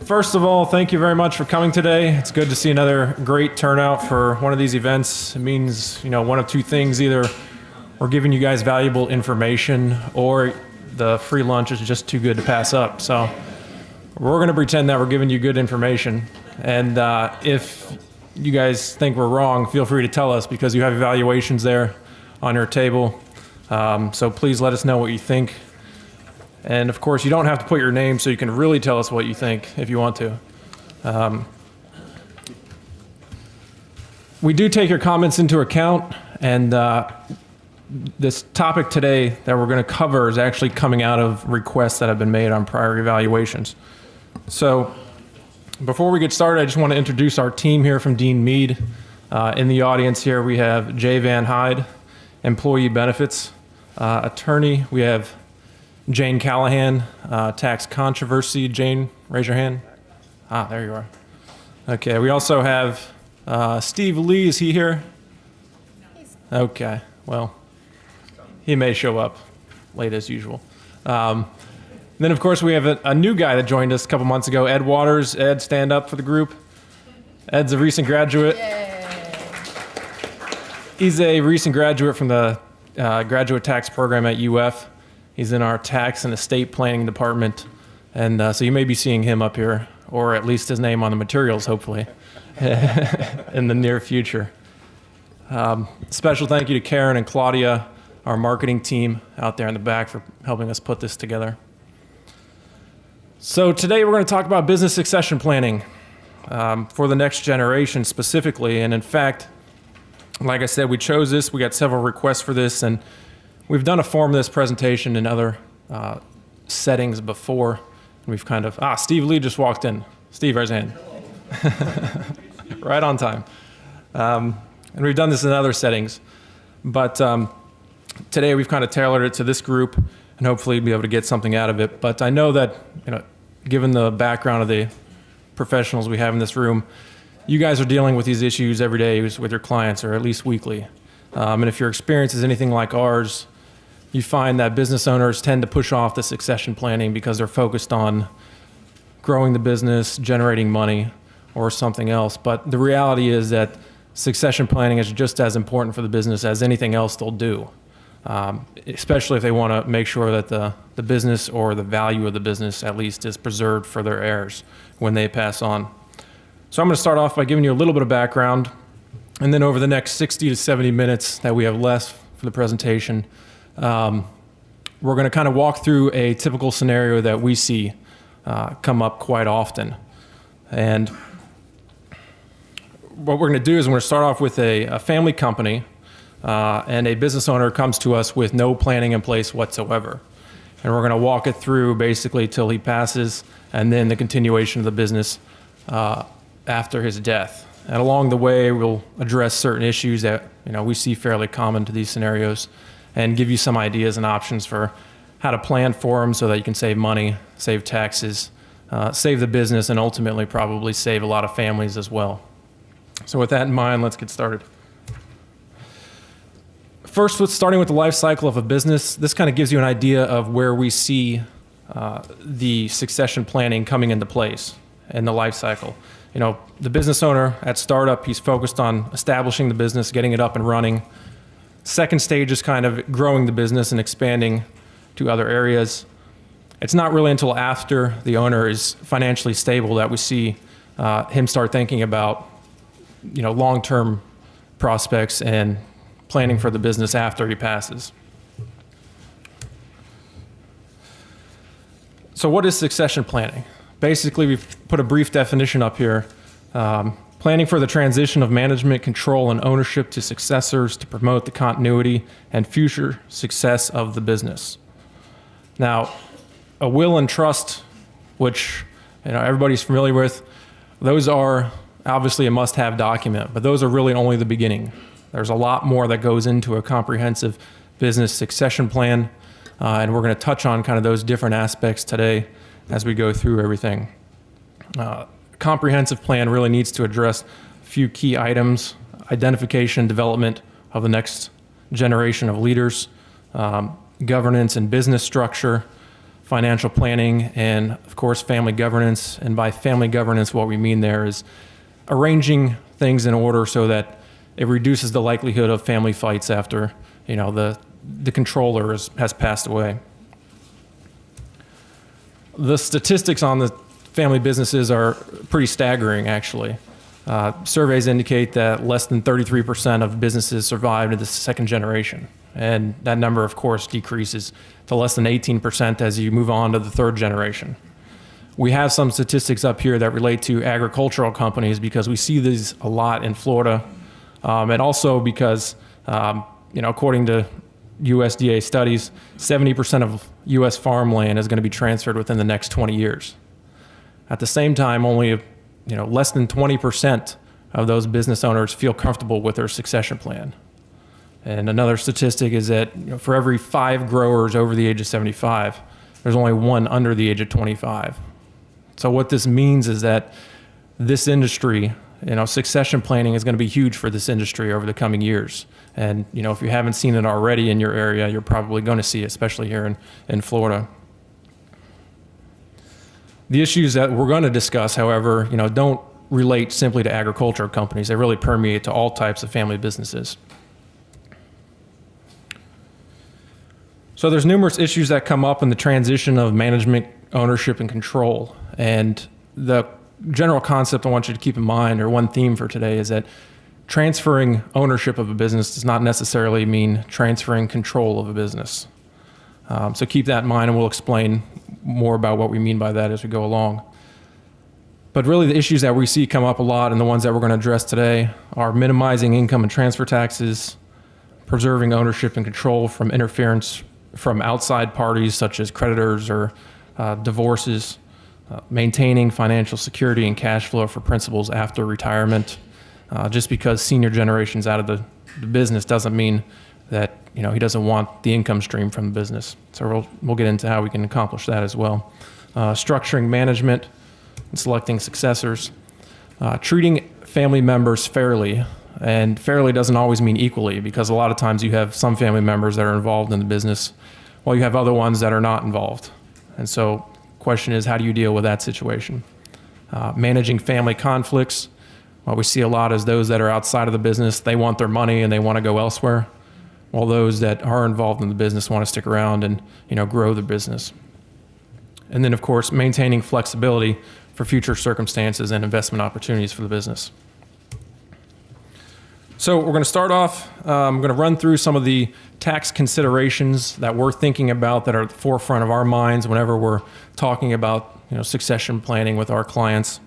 First of all, thank you very much for coming today. It's good to see another great turnout for one of these events. It means, one of two things. Either we're giving you guys valuable information or the free lunch is just too good to pass up. So we're going to pretend that we're giving you good information. And if you guys think we're wrong, feel free to tell us because you have evaluations there on your table. So please let us know what you think. And of course, you don't have to put your name, so you can really tell us what you think if you want to. We do take your comments into account, and this topic today that we're going to cover is actually coming out of requests that have been made on prior evaluations. So before we get started, I just want to introduce our team here from Dean Mead. In the audience here, we have Jay Van Hyde, Employee Benefits Attorney. We have Jane Callahan, Tax Controversy. Jane, raise your hand. There you are. Okay, we also have Steve Lee. Is he here? Okay, well, he may show up late as usual. Then, of course, we have a new guy that joined us a couple months ago, Ed Waters. Ed, stand up for the group. Ed's a recent graduate. Yay. He's a recent graduate from the graduate tax program at UF. He's in our tax and estate planning department, and so you may be seeing him up here, or at least his name on the materials, hopefully, in the near future. Special thank you to Karen and Claudia, our marketing team out there in the back, for helping us put this together. So today we're going to talk about business succession planning for the next generation specifically, and in fact, like I said, we chose this. We got several requests for this, and we've done a form of this presentation in other settings before. We've kind of, Steve Lee just walked in. Steve, raise your hand. Right on time. And we've done this in other settings. But today we've kind of tailored it to this group and hopefully be able to get something out of it. But I know that, given the background of the professionals we have in this room, you guys are dealing with these issues every day with your clients, or at least weekly. And if your experience is anything like ours, you find that business owners tend to push off the succession planning because they're focused on growing the business, generating money, or something else. But the reality is that succession planning is just as important for the business as anything else they'll do, especially if they want to make sure that the business or the value of the business at least is preserved for their heirs when they pass on. So I'm going to start off by giving you a little bit of background, and then over the next 60 to 70 minutes that we have left for the presentation, we're going to kind of walk through a typical scenario that we see come up quite often. And what we're going to do is we're going to start off with a family company, and a business owner comes to us with no planning in place whatsoever. And we're going to walk it through basically till he passes, and then the continuation of the business after his death. And along the way, we'll address certain issues that we see fairly common to these scenarios, and give you some ideas and options for how to plan for them so that you can save money, save taxes, save the business, and ultimately probably save a lot of families as well. So with that in mind, let's get started. First, starting with the life cycle of a business, this kind of gives you an idea of where we see the succession planning coming into place in the life cycle. The business owner at startup, he's focused on establishing the business, getting it up and running. Second stage is kind of growing the business and expanding to other areas. It's not really until after the owner is financially stable that we see him start thinking about, long-term prospects and planning for the business after he passes. So what is succession planning? Basically, we've put a brief definition up here. Planning for the transition of management, control, and ownership to successors to promote the continuity and future success of the business. Now, a will and trust, which everybody's familiar with, those are obviously a must-have document, but those are really only the beginning. There's a lot more that goes into a comprehensive business succession plan, and we're going to touch on kind of those different aspects today as we go through everything. Comprehensive plan really needs to address a few key items: identification and development of the next generation of leaders, governance and business structure, financial planning, and of course family governance. And by family governance, what we mean there is arranging things in order so that it reduces the likelihood of family fights after the controller has passed away. The statistics on the family businesses are pretty staggering, actually. Surveys indicate that less than 33% of businesses survive to the second generation. And that number, of course, decreases to less than 18% as you move on to the third generation. We have some statistics up here that relate to agricultural companies because we see these a lot in Florida. And also because, according to USDA studies, 70% of U.S. farmland is going to be transferred within the next 20 years. At the same time, only less than 20% of those business owners feel comfortable with their succession plan. And another statistic is that for every 5 growers over the age of 75, there's only 1 under the age of 25. So what this means is that this industry, succession planning is going to be huge for this industry over the coming years. And, if you haven't seen it already in your area, you're probably going to see it, especially here in Florida. The issues that we're going to discuss, however, don't relate simply to agricultural companies. They really permeate to all types of family businesses. So there's numerous issues that come up in the transition of management, ownership, and control. And the general concept I want you to keep in mind, or one theme for today, is that transferring ownership of a business does not necessarily mean transferring control of a business. So keep that in mind, and we'll explain more about what we mean by that as we go along. But really the issues that we see come up a lot, and the ones that we're going to address today, are minimizing income and transfer taxes, preserving ownership and control from interference from outside parties such as creditors or divorces, maintaining financial security and cash flow for principals after retirement. Just because senior generation's out of the business doesn't mean that he doesn't want the income stream from the business. So we'll get into how we can accomplish that as well. Structuring management and selecting successors. Treating family members fairly. And fairly doesn't always mean equally, because a lot of times you have some family members that are involved in the business while you have other ones that are not involved. And so the question is, how do you deal with that situation? Managing family conflicts. What we see a lot is those that are outside of the business, they want their money and they want to go elsewhere, while those that are involved in the business want to stick around and grow the business. And then, of course, maintaining flexibility for future circumstances and investment opportunities for the business. So we're going to start off, I'm going to run through some of the tax considerations that we're thinking about that are at the forefront of our minds whenever we're talking about succession planning with our clients.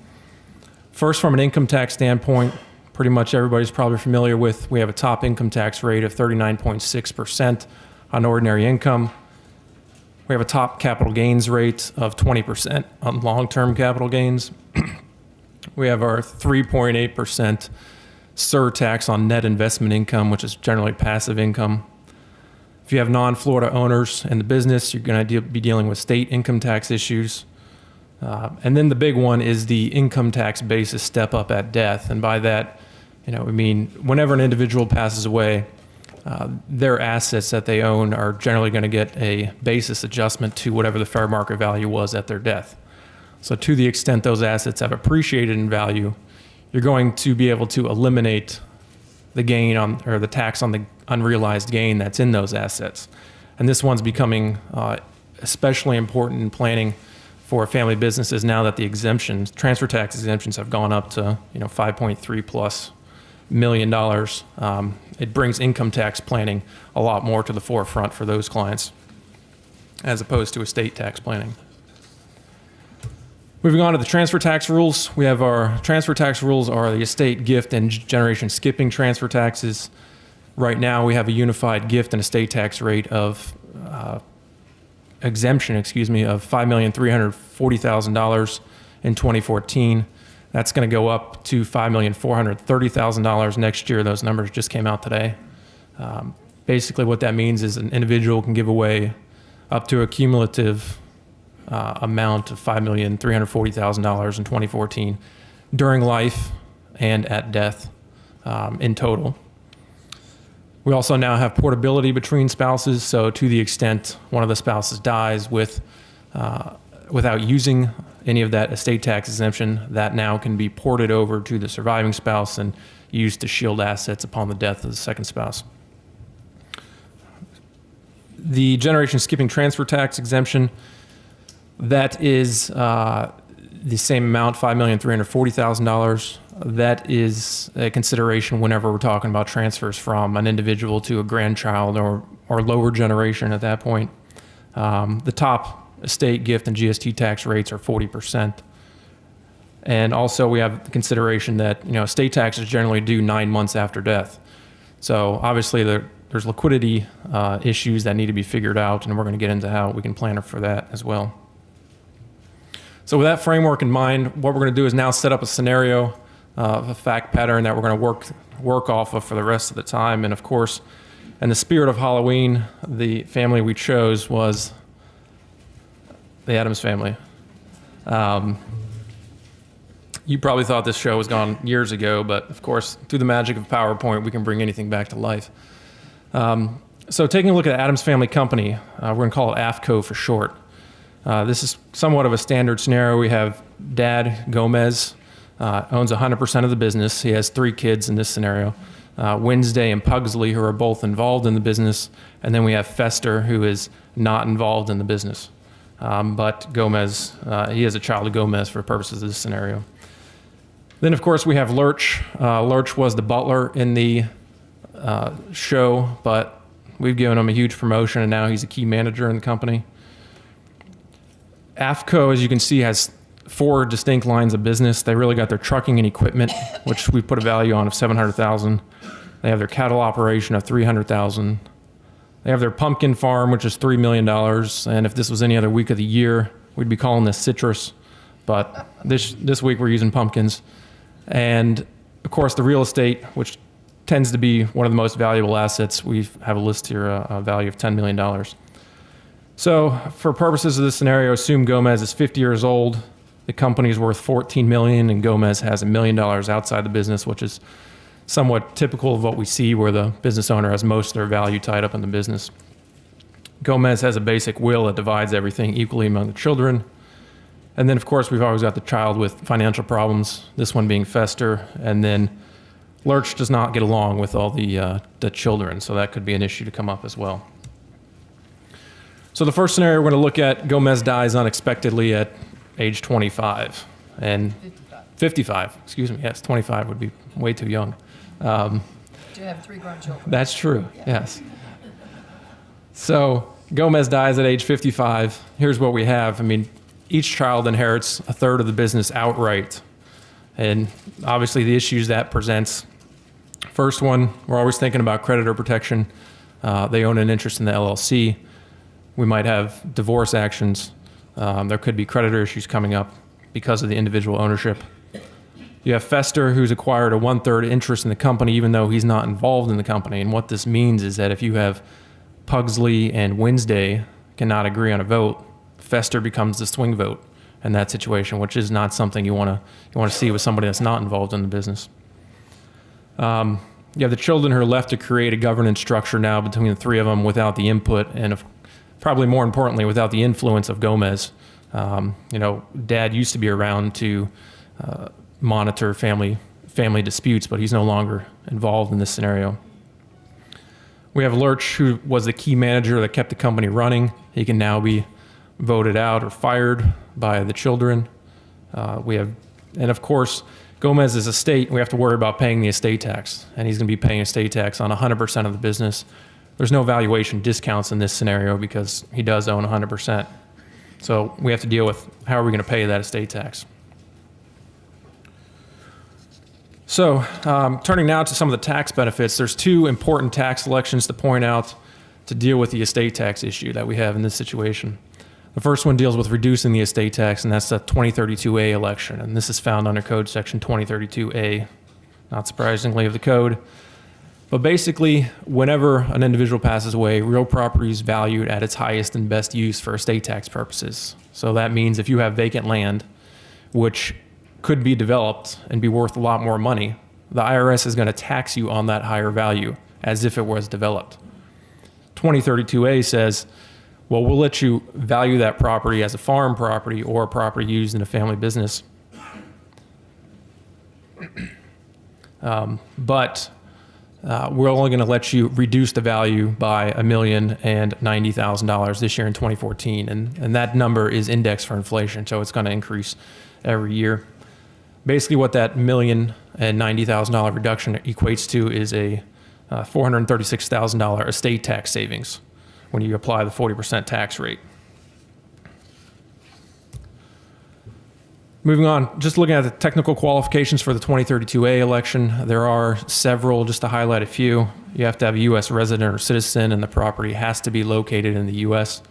First, from an income tax standpoint, pretty much everybody's probably familiar with, we have a top income tax rate of 39.6% on ordinary income. We have a top capital gains rate of 20% on long-term capital gains. We have our 3.8% surtax on net investment income, which is generally passive income. If you have non-Florida owners in the business, you're going to be dealing with state income tax issues. And then the big one is the income tax basis step up at death. And by that, we mean whenever an individual passes away, their assets that they own are generally going to get a basis adjustment to whatever the fair market value was at their death. So to the extent those assets have appreciated in value, you're going to be able to eliminate the gain on, or the tax on the unrealized gain that's in those assets. And this one's becoming especially important in planning for family businesses now that the exemptions, transfer tax exemptions, have gone up to $5.3+ million. It brings income tax planning a lot more to the forefront for those clients, as opposed to estate tax planning. Moving on to the transfer tax rules, we have our transfer tax rules are the estate, gift, and generation skipping transfer taxes. Right now, we have a unified gift and estate tax rate of exemption, of $5,340,000 in 2014. That's going to go up to $5,430,000 next year. Those numbers just came out today. Basically, what that means is an individual can give away up to a cumulative amount of $5,340,000 in 2014 during life and at death in total. We also now have portability between spouses, so to the extent one of the spouses dies with without using any of that estate tax exemption, that now can be ported over to the surviving spouse and used to shield assets upon the death of the second spouse. The generation skipping transfer tax exemption, that is the same amount, $5,340,000. That is a consideration whenever we're talking about transfers from an individual to a grandchild or lower generation at that point. The top estate, gift, and GST tax rates are 40%. And also we have the consideration that, estate taxes generally due 9 months after death. So obviously there's liquidity issues that need to be figured out, and we're going to get into how we can plan for that as well. So with that framework in mind, what we're going to do is now set up a scenario of a fact pattern that we're going to work off of for the rest of the time. And of course, in the spirit of Halloween, the family we chose was the Addams family. You probably thought this show was gone years ago, but of course, through the magic of PowerPoint, we can bring anything back to life. So taking a look at Addams Family Company, we're going to call it AFCO for short. This is somewhat of a standard scenario. We have Dad Gomez, owns 100% of the business. He has 3 kids in this scenario. Wednesday and Pugsley, who are both involved in the business. And then we have Fester, who is not involved in the business. But Gomez, he has a child of Gomez for purposes of this scenario. Then, of course, we have Lurch. Lurch was the butler in the show, but we've given him a huge promotion, and now he's a key manager in the company. AFCO, as you can see, has 4 distinct lines of business. They really got their trucking and equipment, which we put a value on of $700,000. They have their cattle operation of $300,000. They have their pumpkin farm, which is $3 million. And if this was any other week of the year, we'd be calling this citrus. But this week we're using pumpkins. And of course, the real estate, which tends to be one of the most valuable assets. We have a list here, a value of $10 million. So for purposes of this scenario, assume Gomez is 50 years old. The company is worth $14 million, and Gomez has $1 million outside the business, which is somewhat typical of what we see where the business owner has most of their value tied up in the business. Gomez has a basic will that divides everything equally among the children. And then, of course, we've always got the child with financial problems, this one being Fester. And then Lurch does not get along with all the children, so that could be an issue to come up as well. So the first scenario we're going to look at, Gomez dies unexpectedly at age 25. And 55, excuse me. Yes, 25 would be way too young. Do you have 3 grown children? That's true, yes. So Gomez dies at age 55. Here's what we have. I mean, each child inherits a third of the business outright. And obviously the issues that presents. First one, we're always thinking about creditor protection. They own an interest in the LLC. We might have divorce actions. There could be creditor issues coming up because of the individual ownership. You have Fester, who's acquired a 1/3 interest in the company, even though he's not involved in the company. And what this means is that if you have Pugsley and Wednesday cannot agree on a vote, Fester becomes the swing vote in that situation, which is not something you want to see with somebody that's not involved in the business. You have the children who are left to create a governance structure now between the 3 of them without the input and probably more importantly, without the influence of Gomez. Dad used to be around to monitor family disputes, but he's no longer involved in this scenario. We have Lurch, who was the key manager that kept the company running. He can now be voted out or fired by the children. And of course, Gomez's estate, we have to worry about paying the estate tax, and he's going to be paying estate tax on 100% of the business. There's no valuation discounts in this scenario because he does own 100%. So we have to deal with how are we going to pay that estate tax. So turning now to some of the tax benefits, there's 2 important tax elections to point out to deal with the estate tax issue that we have in this situation. The first one deals with reducing the estate tax, and that's the 2032A election. And this is found under Code Section 2032A, not surprisingly, of the code. But basically, whenever an individual passes away, real property is valued at its highest and best use for estate tax purposes. So that means if you have vacant land, which could be developed and be worth a lot more money, the IRS is going to tax you on that higher value as if it was developed. 2032A says, Well, we'll let you value that property as a farm property or a property used in a family business. But we're only going to let you reduce the value by $1,090,000 this year in 2014, and that number is indexed for inflation, so it's going to increase every year. Basically, what that $1,090,000 reduction equates to is a $436,000 estate tax savings when you apply the 40% tax rate. Moving on, just looking at the technical qualifications for the 2032A election, there are several, just to highlight a few. You have to have a U.S. resident or citizen, and the property has to be located in the U.S.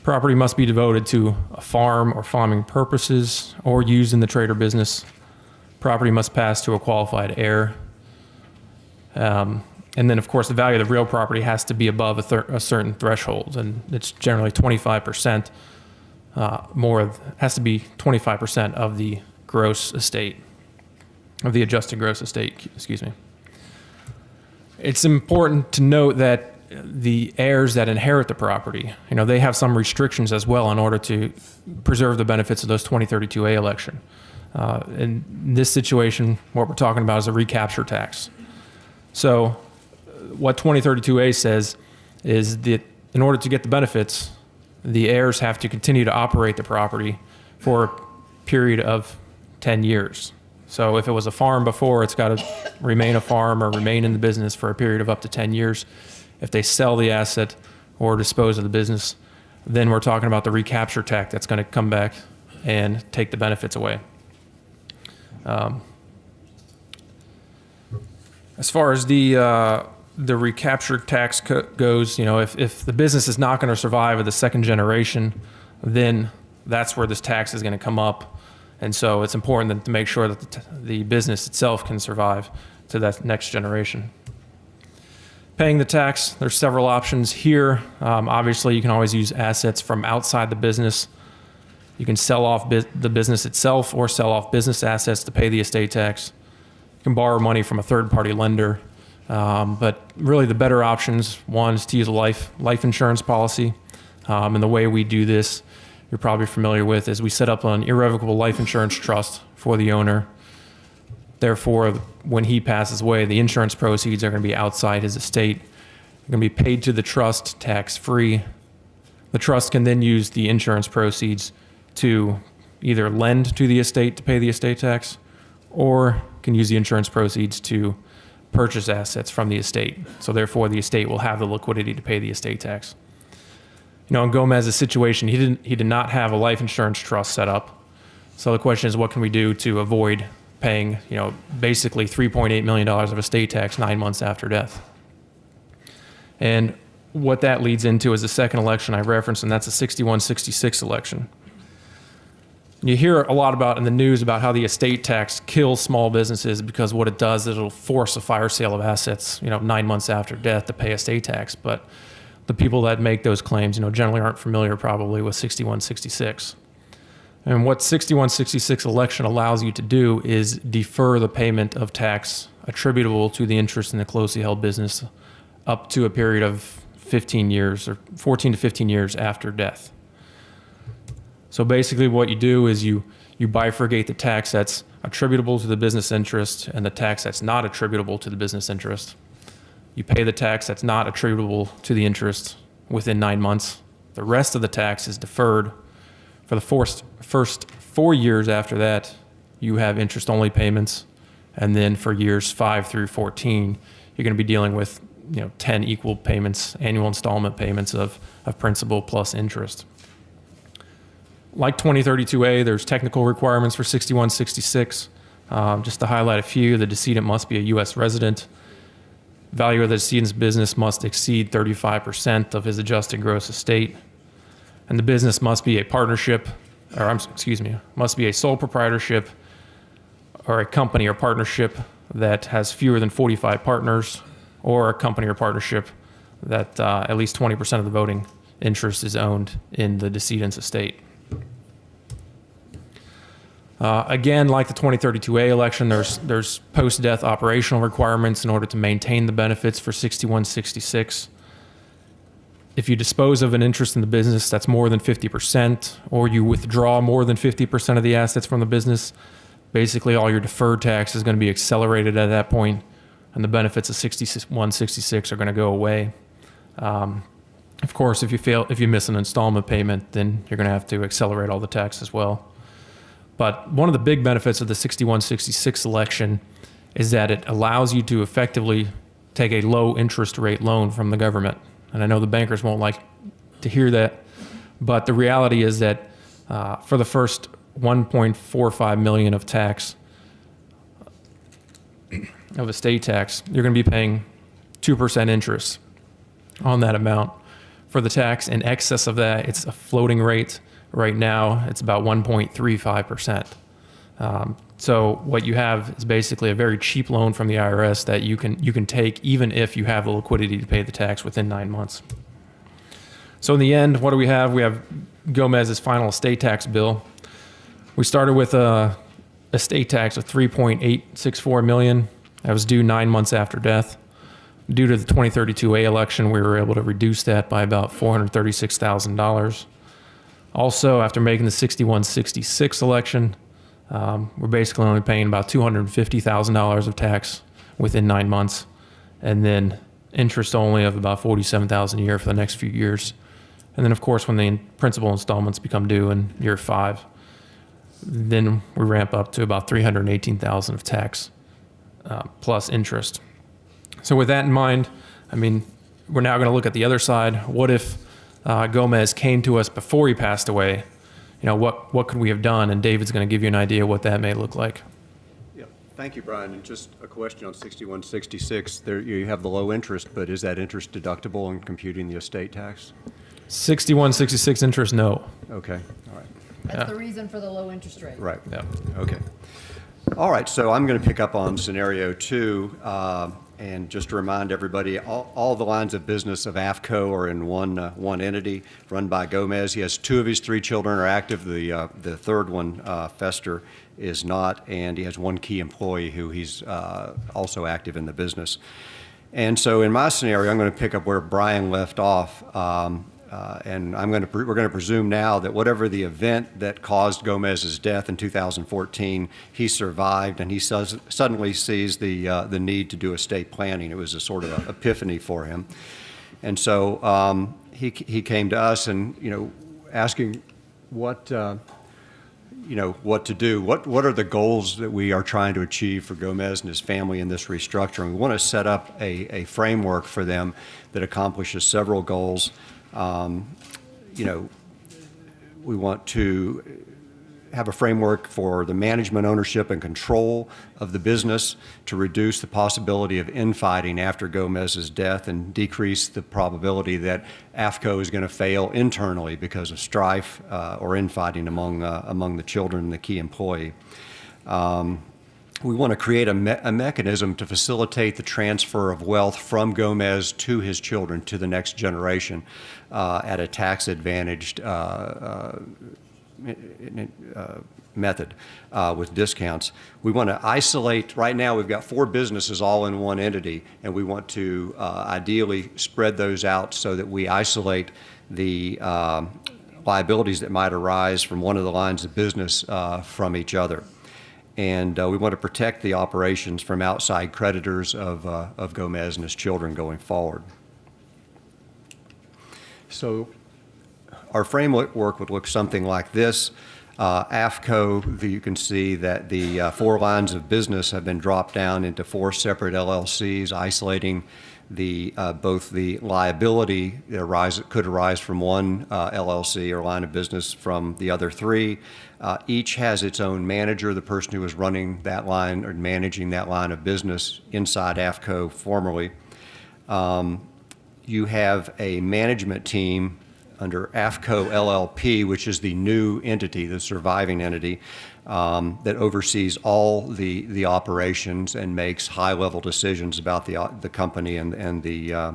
Property must be devoted to a farm or farming purposes or used in the trade or business. Property must pass to a qualified heir. And then, of course, the value of the real property has to be above a certain threshold, and it's generally 25%. Has to be 25% of the gross estate, of the adjusted gross estate, excuse me. It's important to note that the heirs that inherit the property, they have some restrictions as well in order to preserve the benefits of those 2032A election. In this situation, what we're talking about is a recapture tax. So what 2032A says is that in order to get the benefits, the heirs have to continue to operate the property for a period of 10 years. So if it was a farm before, it's got to remain a farm or remain in the business for a period of up to 10 years. If they sell the asset or dispose of the business, then we're talking about the recapture tax that's going to come back and take the benefits away. As far as the recapture tax goes, if the business is not going to survive at the second generation, then that's where this tax is going to come up. And so it's important to make sure that the business itself can survive to that next generation. Paying the tax, there's several options here. Obviously, you can always use assets from outside the business. You can sell off the business itself or sell off business assets to pay the estate tax. You can borrow money from a third-party lender. But really the better options, one is to use a life insurance policy. And the way we do this, you're probably familiar with, is we set up an irrevocable life insurance trust for the owner. Therefore, when he passes away, the insurance proceeds are going to be outside his estate. They're going to be paid to the trust tax-free. The trust can then use the insurance proceeds to either lend to the estate to pay the estate tax, or can use the insurance proceeds to purchase assets from the estate. So therefore, the estate will have the liquidity to pay the estate tax. In Gomez's situation, he did not have a life insurance trust set up. So the question is, what can we do to avoid paying, basically $3.8 million of estate tax 9 months after death? And what that leads into is the second election I referenced, and that's the 61-66 election. You hear a lot about in the news about how the estate tax kills small businesses because what it does is it'll force a fire sale of assets, 9 months after death to pay estate tax. But the people that make those claims, generally aren't familiar probably with 61-66. And what 61-66 election allows you to do is defer the payment of tax attributable to the interest in the closely held business up to a period of 15 years or 14 to 15 years after death. So basically what you do is you bifurcate the tax that's attributable to the business interest and the tax that's not attributable to the business interest. You pay the tax that's not attributable to the interest within 9 months. The rest of the tax is deferred. For the first 4 years after that, you have interest-only payments. And then for years 5 through 14, you're going to be dealing with 10 equal payments, annual installment payments of principal plus interest. Like 2032A, there's technical requirements for 61-66. Just to highlight a few, the decedent must be a U.S. resident. Value of the decedent's business must exceed 35% of his adjusted gross estate. And the business must be a partnership, must be a sole proprietorship or a company or partnership that has fewer than 45 partners, or a company or partnership that at least 20% of the voting interest is owned in the decedent's estate. Again, like the 2032A election, there's post-death operational requirements in order to maintain the benefits for 61-66. if you dispose of an interest in the business that's more than 50%, or you withdraw more than 50% of the assets from the business, basically all your deferred tax is going to be accelerated at that point, and the benefits of 6166 are going to go away. Of course, if you miss an installment payment, then you're going to have to accelerate all the tax as well. But one of the big benefits of the 6166 election is that it allows you to effectively take a low interest rate loan from the government. And I know the bankers won't like to hear that, but the reality is that for the first 1.45 million of tax, of estate tax, you're going to be paying 2% interest on that amount. For the tax in excess of that, it's a floating rate. Right now, it's about 1.35%. So what you have is basically a very cheap loan from the IRS that you can take even if you have the liquidity to pay the tax within 9 months. So in the end, what do we have? We have Gomez's final estate tax bill. We started with a estate tax of $3.864 million. That was due 9 months after death. Due to the 2032A election, we were able to reduce that by about $436,000. Also, after making the 6166 election, we're basically only paying about $250,000 of tax within 9 months, and then interest only of about $47,000 a year for the next few years. And then, of course, when the principal installments become due in year 5, then we ramp up to about $318,000 of tax plus interest. So with that in mind, I mean, we're now going to look at the other side. What if Gomez came to us before he passed away? You know, what could we have done? And David's going to give you an idea what that may look like. Yeah, thank you, Brian. And just a question on 6166. There you have the low interest, but is that interest deductible in computing the estate tax? 6166 interest, no. Okay, all right. That's the reason for the low interest rate. Right. Yeah. Okay. All right, so I'm going to pick up on scenario 2, and just to remind everybody, all the lines of business of AFCO are in one entity run by Gomez. He has 2 of his 3 children are active. The third one, Fester, is not, and he has 1 key employee who he's also active in the business. And so in my scenario, I'm going to pick up where Brian left off. And we're going to presume now that whatever the event that caused Gomez's death in 2014, he survived, and he suddenly sees the need to do estate planning. It was a sort of epiphany for him, and so he came to us and asking what what to do. What are the goals that we are trying to achieve for Gomez and his family in this restructuring? We want to set up a framework for them that accomplishes several goals. We want to have a framework for the management, ownership, and control of the business to reduce the possibility of infighting after Gomez's death and decrease the probability that AFCO is going to fail internally because of strife or infighting among the children and the key employee. We want to create a mechanism to facilitate the transfer of wealth from Gomez to his children, to the next generation, at a tax-advantaged method with discounts. We want to isolate. Right now we've got 4 businesses all in one entity, and we want to ideally spread those out so that we isolate the liabilities that might arise from one of the lines of business from each other. And we want to protect the operations from outside creditors of Gomez and his children going forward. So our framework would look something like this. AFCO, you can see that the 4 lines of business have been dropped down into 4 separate LLCs, isolating both the liability that could arise from one LLC or line of business from the other 3. Each has its own manager, the person who is running that line or managing that line of business inside AFCO formerly. You have a management team under AFCO LLP, which is the new entity, the surviving entity, that oversees all the operations and makes high-level decisions about the company and the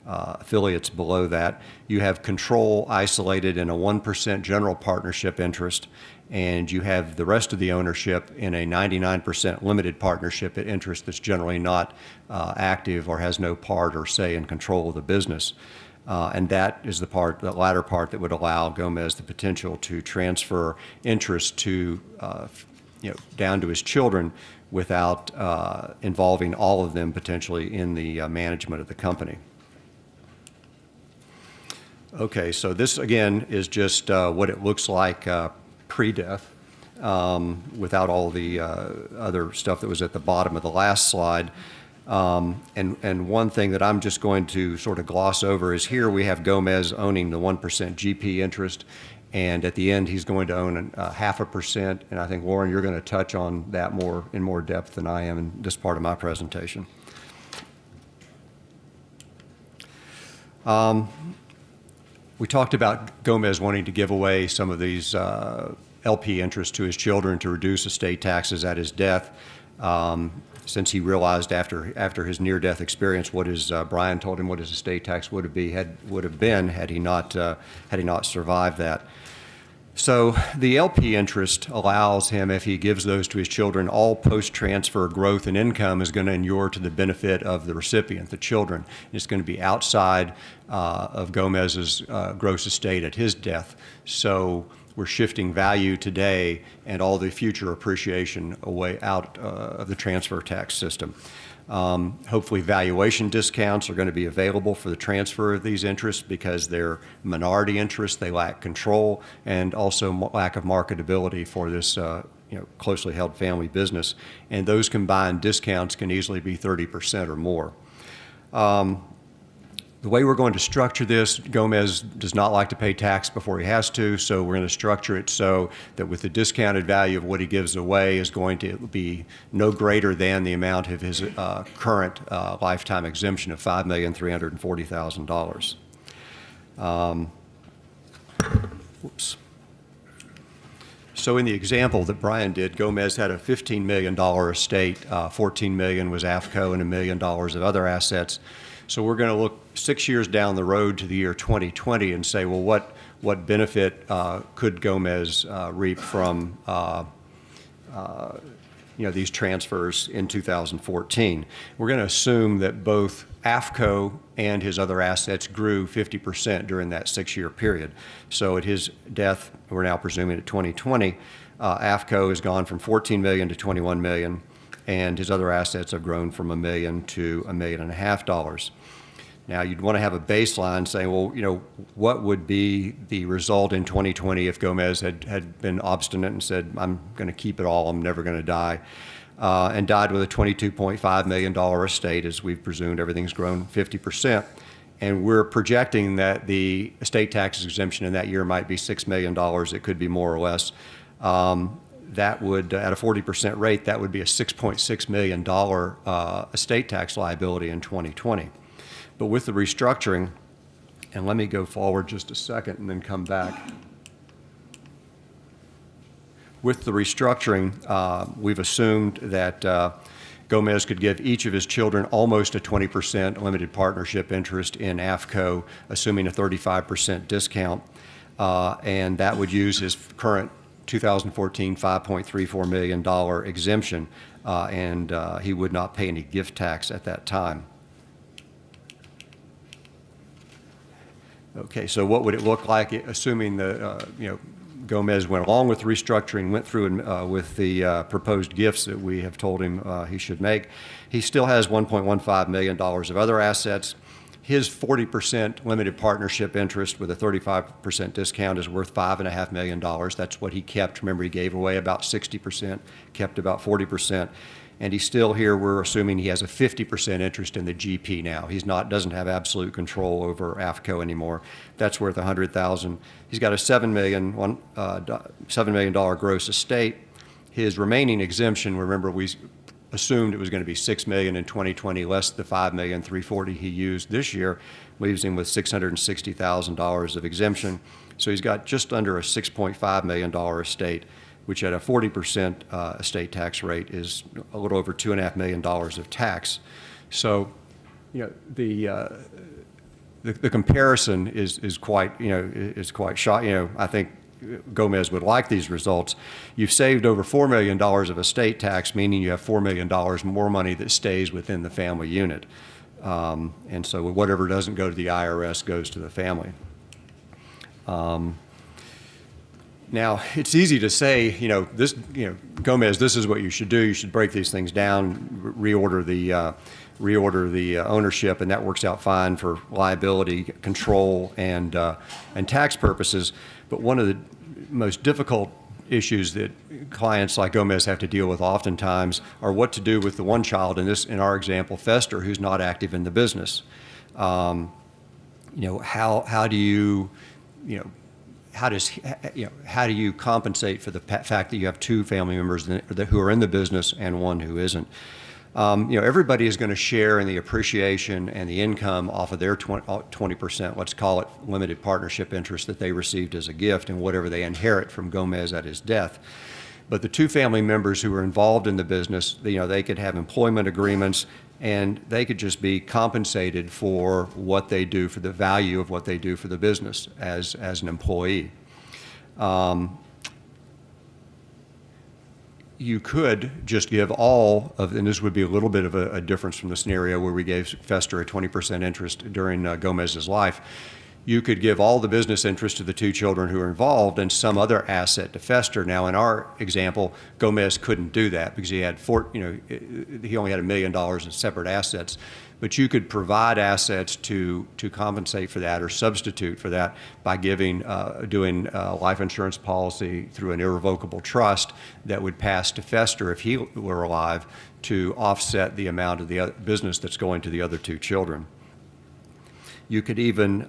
affiliates below that. You have control isolated in a 1% general partnership interest, and you have the rest of the ownership in a 99% limited partnership interest that's generally not active or has no part or say in control of the business. And that is the latter part that would allow Gomez the potential to transfer interest to, down to his children without involving all of them potentially in the management of the company. Okay, so this again is just what it looks like pre-death, without all the other stuff that was at the bottom of the last slide. And one thing that I'm just going to sort of gloss over is here we have Gomez owning the 1% GP interest, and at the end he's going to own 0.5%. And I think, Warren, you're going to touch on that in more depth than I am in this part of my presentation. We talked about Gomez wanting to give away some of these LP interests to his children to reduce estate taxes at his death. Since he realized after his near-death experience what Brian told him what his estate tax would have been had he not survived that. So the LP interest allows him, if he gives those to his children, all post-transfer growth and income is going to inure to the benefit of the recipient, the children. It's going to be outside of Gomez's gross estate at his death. So we're shifting value today and all the future appreciation away out of the transfer tax system. Hopefully valuation discounts are going to be available for the transfer of these interests because they're minority interests, they lack control, and also lack of marketability for this closely held family business. And those combined discounts can easily be 30% or more. The way we're going to structure this, Gomez does not like to pay tax before he has to, so we're going to structure it so that with the discounted value of what he gives away is going to be no greater than the amount of his current lifetime exemption of $5,340,000. Whoops. So in the example that Brian did, Gomez had a $15 million estate, $14 million was AFCO, and $1 million of other assets. So we're going to look 6 years down the road to the year 2020 and say, well, what benefit could Gomez reap from these transfers in 2014? We're going to assume that both AFCO and his other assets grew 50% during that 6-year period. So at his death, we're now presuming at 2020, AFCO has gone from $14 million to $21 million, and his other assets have grown from $1 million to $1.5 million. Now, you'd want to have a baseline saying, well, what would be the result in 2020 if Gomez had been obstinate and said, I'm going to keep it all, I'm never going to die, and died with a $22.5 million estate, as we've presumed everything's grown 50%. And we're projecting that the estate tax exemption in that year might be $6 million. It could be more or less. That would, at a 40% rate, that would be a $6.6 million estate tax liability in 2020. But with the restructuring, and let me go forward just a second and then come back. With the restructuring, we've assumed that Gomez could give each of his children almost a 20% limited partnership interest in AFCO, assuming a 35% discount, and that would use his current 2014 $5.34 million exemption, and he would not pay any gift tax at that time. Okay, so what would it look like, assuming Gomez went along with the restructuring, went through with the proposed gifts that we have told him he should make? He still has $1.15 million of other assets. His 40% limited partnership interest with a 35% discount is worth $5.5 million. That's what he kept. Remember, he gave away about 60%, kept about 40%. And he's still here, we're assuming he has a 50% interest in the GP now. Doesn't have absolute control over AFCO anymore. That's worth $100,000. He's got a $7 million gross estate. His remaining exemption, remember, we assumed it was going to be $6 million in 2020, less the $5,340,000 he used this year, leaves him with $660,000 of exemption. So he's got just under a $6.5 million estate, which at a 40% estate tax rate is a little over $2.5 million of tax. So, the comparison is quite shocking. I think Gomez would like these results. You've saved over $4 million of estate tax, meaning you have $4 million more money that stays within the family unit. And so whatever doesn't go to the IRS goes to the family. Now, it's easy to say, Gomez, this is what you should do. You should break these things down, reorder the ownership, and that works out fine for liability control and tax purposes. But one of the most difficult issues that clients like Gomez have to deal with oftentimes are what to do with the one child, in our example, Fester, who's not active in the business. How do you, how do you compensate for the fact that you have two family members who are in the business and one who isn't? Everybody is going to share in the appreciation and the income off of their 20%, let's call it limited partnership interest that they received as a gift and whatever they inherit from Gomez at his death. But the two family members who are involved in the business, they could have employment agreements and they could just be compensated for what they do, for the value of what they do for the business as an employee. You could just give all of, and this would be a little bit of a difference from the scenario where we gave Fester a 20% interest during Gomez's life. You could give all the business interest to the two children who are involved and some other asset to Fester. Now, in our example, Gomez couldn't do that because he had he only had $1 million in separate assets. But you could provide assets to compensate for that or substitute for that by doing a life insurance policy through an irrevocable trust that would pass to Fester if he were alive to offset the amount of the business that's going to the other two children. You could even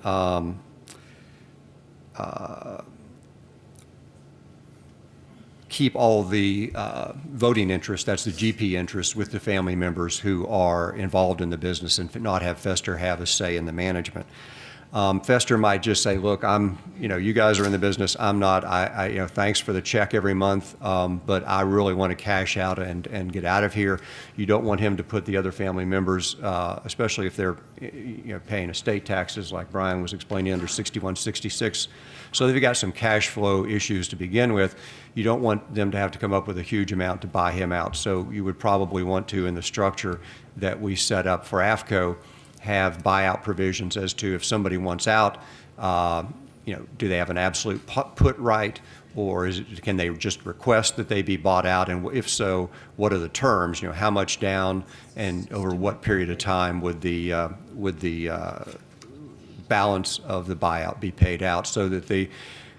keep all the voting interest, that's the GP interest, with the family members who are involved in the business and not have Fester have a say in the management. Fester might just say, look, you guys are in the business, I'm not, thanks for the check every month, but I really want to cash out and get out of here. You don't want him to put the other family members, especially if they're paying estate taxes like Brian was explaining under 6166. So they've got some cash flow issues to begin with. You don't want them to have to come up with a huge amount to buy him out. So you would probably want to, in the structure that we set up for AFCO, have buyout provisions as to if somebody wants out, do they have an absolute put right, or can they just request that they be bought out? And if so, what are the terms? How much down and over what period of time would the balance of the buyout be paid out so that the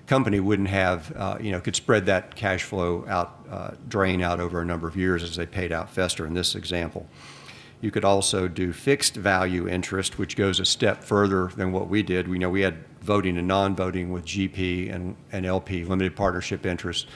company wouldn't have, could spread that cash flow out, drain out over a number of years as they paid out Fester in this example. You could also do fixed value interest, which goes a step further than what we did. We had voting and non-voting with GP and LP, limited partnership interest.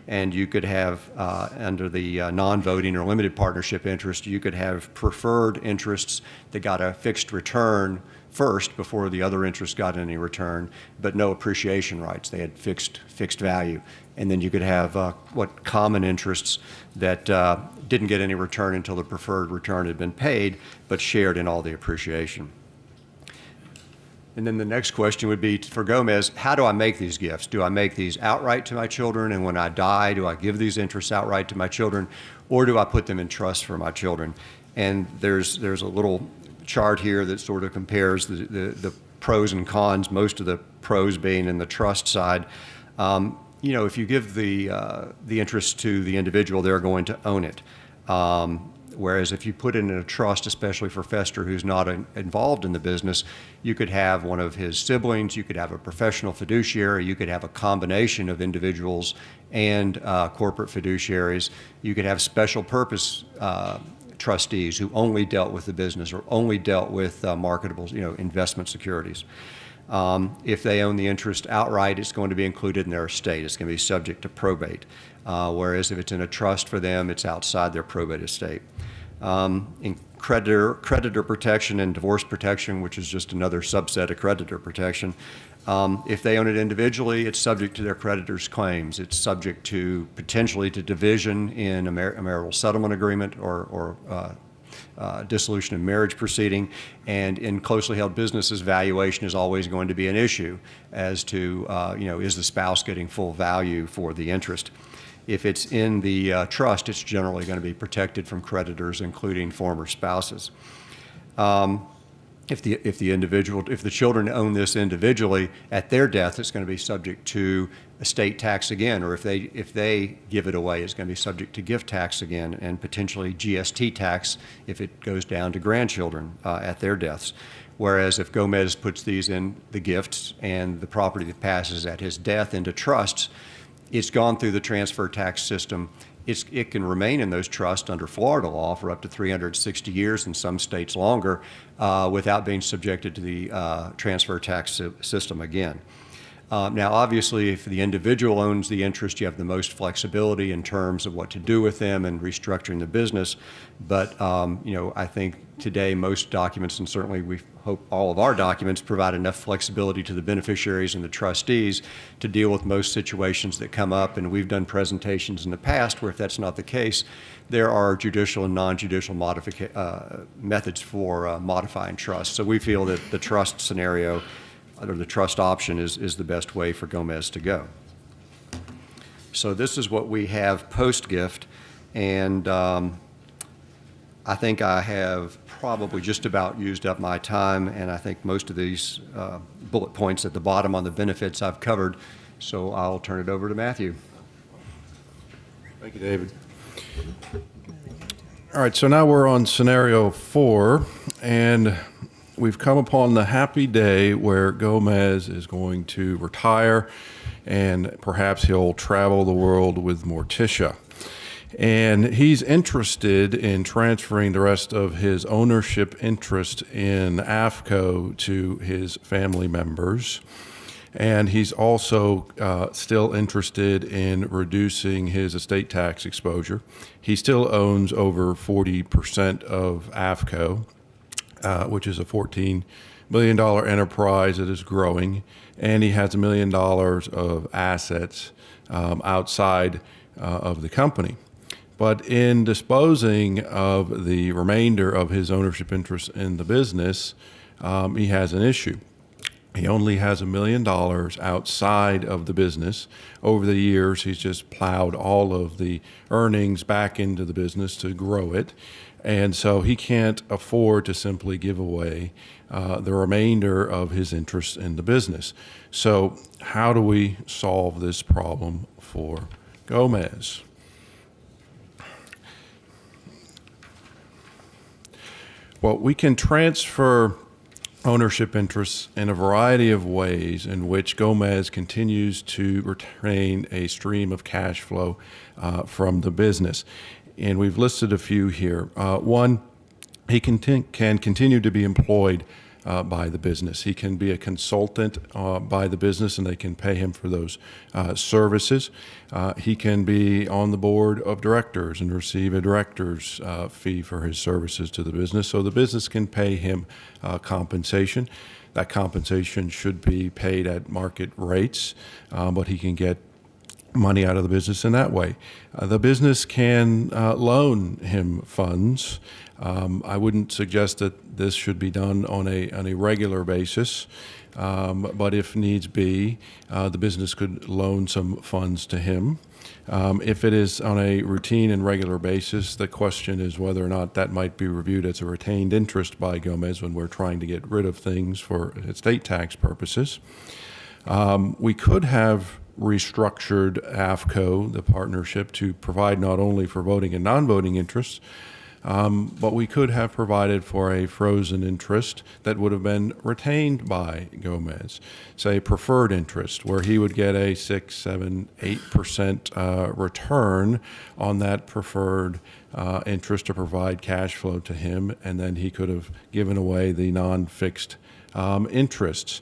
And you could have, under the non-voting or limited partnership interest, you could have preferred interests that got a fixed return first before the other interests got any return, but no appreciation rights. They had fixed value. And then you could have common interests that didn't get any return until the preferred return had been paid, but shared in all the appreciation. And then the next question would be for Gomez, how do I make these gifts? Do I make these outright to my children, and when I die, do I give these interests outright to my children, or do I put them in trust for my children? And there's a little chart here that sort of compares the pros and cons, most of the pros being in the trust side. If you give the interest to the individual, they're going to own it. Whereas if you put it in a trust, especially for Fester, who's not involved in the business, you could have one of his siblings, you could have a professional fiduciary, you could have a combination of individuals and corporate fiduciaries. You could have special purpose trustees who only dealt with the business or only dealt with marketable, investment securities. If they own the interest outright, it's going to be included in their estate. It's going to be subject to probate. Whereas if it's in a trust for them, it's outside their probate estate. In creditor protection and divorce protection, which is just another subset of creditor protection, if they own it individually, it's subject to their creditor's claims. It's subject to potentially to division in a marital settlement agreement or dissolution of marriage proceeding, and in closely held businesses, valuation is always going to be an issue as to, is the spouse getting full value for the interest? If it's in the trust, it's generally going to be protected from creditors, including former spouses. If the children own this individually, at their death, it's going to be subject to estate tax again, or if they give it away, it's going to be subject to gift tax again, and potentially GST tax if it goes down to grandchildren at their deaths. Whereas if Gomez puts these in the gifts and the property that passes at his death into trusts, it's gone through the transfer tax system. It can remain in those trusts under Florida law for up to 360 years, in some states longer, without being subjected to the transfer tax system again. Now, obviously, if the individual owns the interest, you have the most flexibility in terms of what to do with them and restructuring the business. But, I think today most documents, and certainly we hope all of our documents, provide enough flexibility to the beneficiaries and the trustees to deal with most situations that come up. And we've done presentations in the past where if that's not the case, there are judicial and non-judicial methods for modifying trusts. So we feel that the trust scenario, or the trust option, is the best way for Gomez to go. So this is what we have post-gift, and I think I have probably just about used up my time, and I think most of these bullet points at the bottom on the benefits I've covered, so I'll turn it over to Matthew. Thank you, David. All right, so now we're on scenario 4, and we've come upon the happy day where Gomez is going to retire, and perhaps he'll travel the world with Morticia. And he's interested in transferring the rest of his ownership interest in AFCO to his family members. And he's also still interested in reducing his estate tax exposure. He still owns over 40% of AFCO, which is a $14 million enterprise that is growing, and he has $1 million of assets outside of the company. But in disposing of the remainder of his ownership interest in the business, he has an issue. He only has $1 million outside of the business. Over the years, he's just plowed all of the earnings back into the business to grow it. And so he can't afford to simply give away the remainder of his interest in the business. So how do we solve this problem for Gomez? Well, we can transfer ownership interests in a variety of ways in which Gomez continues to retain a stream of cash flow from the business. And we've listed a few here. One, he can continue to be employed by the business. He can be a consultant by the business, and they can pay him for those services. He can be on the board of directors and receive a director's fee for his services to the business. So the business can pay him compensation. That compensation should be paid at market rates, but he can get money out of the business in that way. The business can loan him funds. I wouldn't suggest that this should be done on a regular basis, but if needs be, the business could loan some funds to him. If it is on a routine and regular basis, the question is whether or not that might be reviewed as a retained interest by Gomez when we're trying to get rid of things for estate tax purposes. We could have restructured AFCO, the partnership, to provide not only for voting and non-voting interests, but we could have provided for a frozen interest that would have been retained by Gomez, say preferred interest, where he would get a 6, 7, 8% return on that preferred interest to provide cash flow to him, and then he could have given away the non-fixed interests.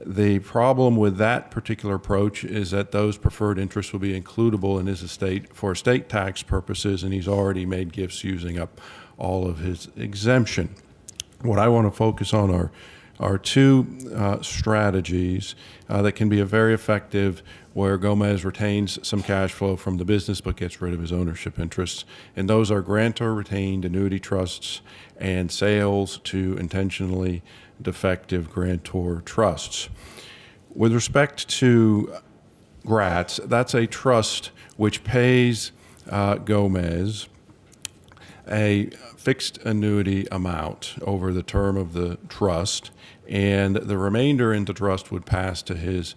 The problem with that particular approach is that those preferred interests will be includable in his estate for estate tax purposes, and he's already made gifts using up all of his exemption. What I want to focus on are two strategies that can be very effective where Gomez retains some cash flow from the business but gets rid of his ownership interests, and those are grantor retained annuity trusts and sales to intentionally defective grantor trusts. With respect to GRATs, that's a trust which pays Gomez a fixed annuity amount over the term of the trust, and the remainder in the trust would pass to his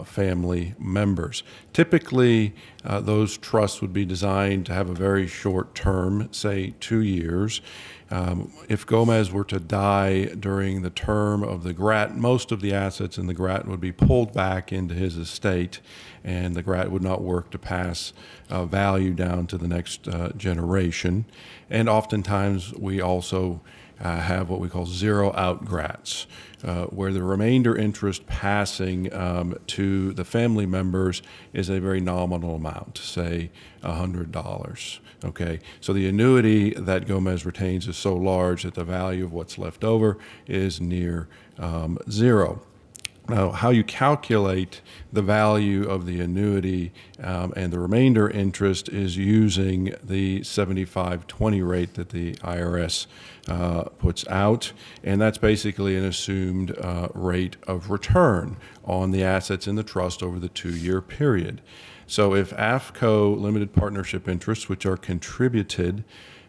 family members. Typically, those trusts would be designed to have a very short term, say 2 years. If Gomez were to die during the term of the GRAT, most of the assets in the GRAT would be pulled back into his estate, and the GRAT would not work to pass value down to the next generation. And oftentimes, we also have what we call zero-out GRATs, where the remainder interest passing to the family members is a very nominal amount, say $100. Okay, so the annuity that Gomez retains is so large that the value of what's left over is near zero. Now, how you calculate the value of the annuity and the remainder interest is using the 75-20 rate that the IRS puts out, and that's basically an assumed rate of return on the assets in the trust over the 2-year period. So if AFCO limited partnership interests, which are contributed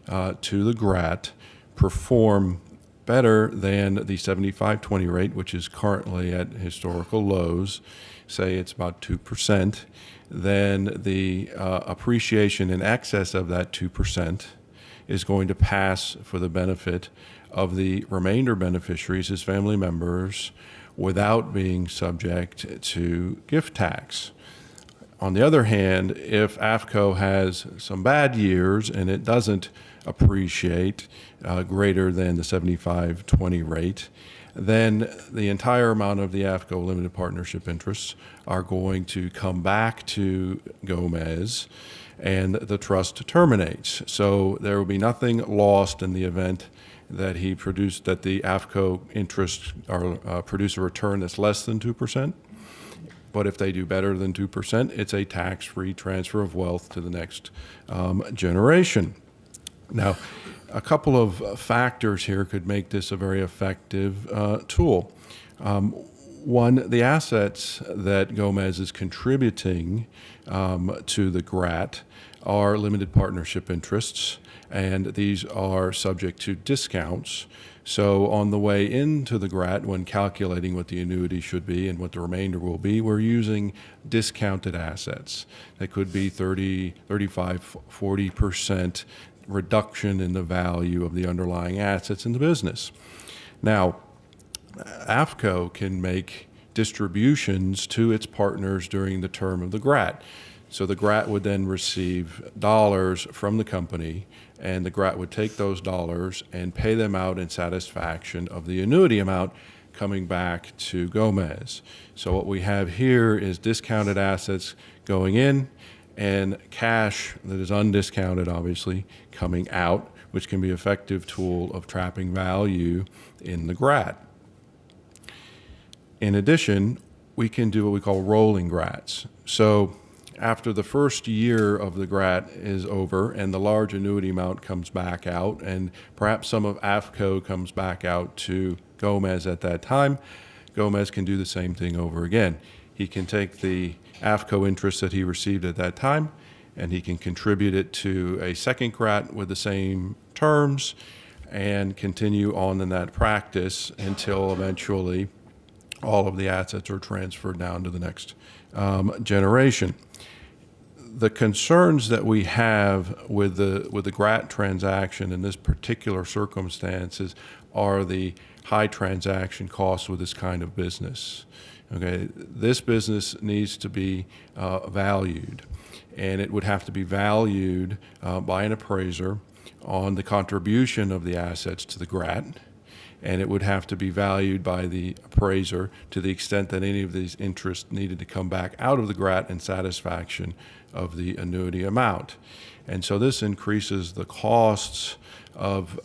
to the GRAT, perform better than the 75-20 rate, which is currently at historical lows, say it's about 2%, then the appreciation in excess of that 2% is going to pass for the benefit of the remainder beneficiaries, his family members, without being subject to gift tax. On the other hand, if AFCO has some bad years and it doesn't appreciate greater than the 75-20 rate, then the entire amount of the AFCO limited partnership interests are going to come back to Gomez, and the trust terminates. So there will be nothing lost in the event that the AFCO interests produce a return that's less than 2%. But if they do better than 2%, it's a tax-free transfer of wealth to the next generation. Now, a couple of factors here could make this a very effective tool. One, the assets that Gomez is contributing to the GRAT are limited partnership interests, and these are subject to discounts. So on the way into the GRAT, when calculating what the annuity should be and what the remainder will be, we're using discounted assets. That could be 30, 35, 40% reduction in the value of the underlying assets in the business. Now, AFCO can make distributions to its partners during the term of the GRAT. So the GRAT would then receive dollars from the company, and the GRAT would take those dollars and pay them out in satisfaction of the annuity amount coming back to Gomez. So what we have here is discounted assets going in and cash that is undiscounted, obviously, coming out, which can be an effective tool of trapping value in the GRAT. In addition, we can do what we call rolling GRATs. So after the first year of the GRAT is over and the large annuity amount comes back out, and perhaps some of AFCO comes back out to Gomez at that time, Gomez can do the same thing over again. He can take the AFCO interest that he received at that time, and he can contribute it to a second GRAT with the same terms and continue on in that practice until eventually all of the assets are transferred down to the next generation. The concerns that we have with the GRAT transaction in this particular circumstances are the high transaction costs with this kind of business. Okay, this business needs to be valued, and it would have to be valued by an appraiser on the contribution of the assets to the GRAT, and it would have to be valued by the appraiser to the extent that any of these interests needed to come back out of the GRAT in satisfaction of the annuity amount. And so this increases the costs of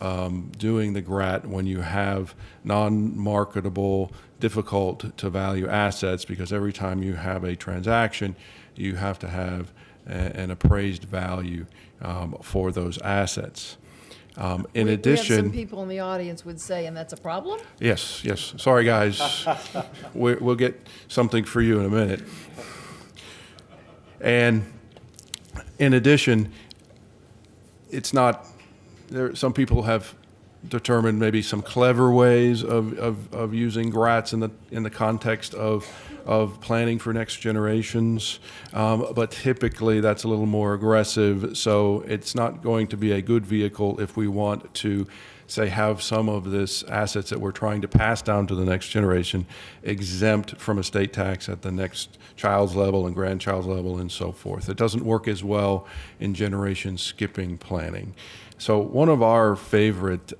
doing the GRAT when you have non-marketable, difficult to value assets, because every time you have a transaction, you have to have an appraised value for those assets. In We addition, have some people in the audience would say, and that's a problem? yes. Sorry, guys. We'll get something for you in a minute. And in addition, it's not some people have determined maybe some clever ways of using grats in the context of planning for next generations, but typically that's a little more aggressive. So it's not going to be a good vehicle if we want to, say, have some of this assets that we're trying to pass down to the next generation exempt from estate tax at the next child's level and grandchild's level and so forth. It doesn't work as well in generation skipping planning. So one of our favorite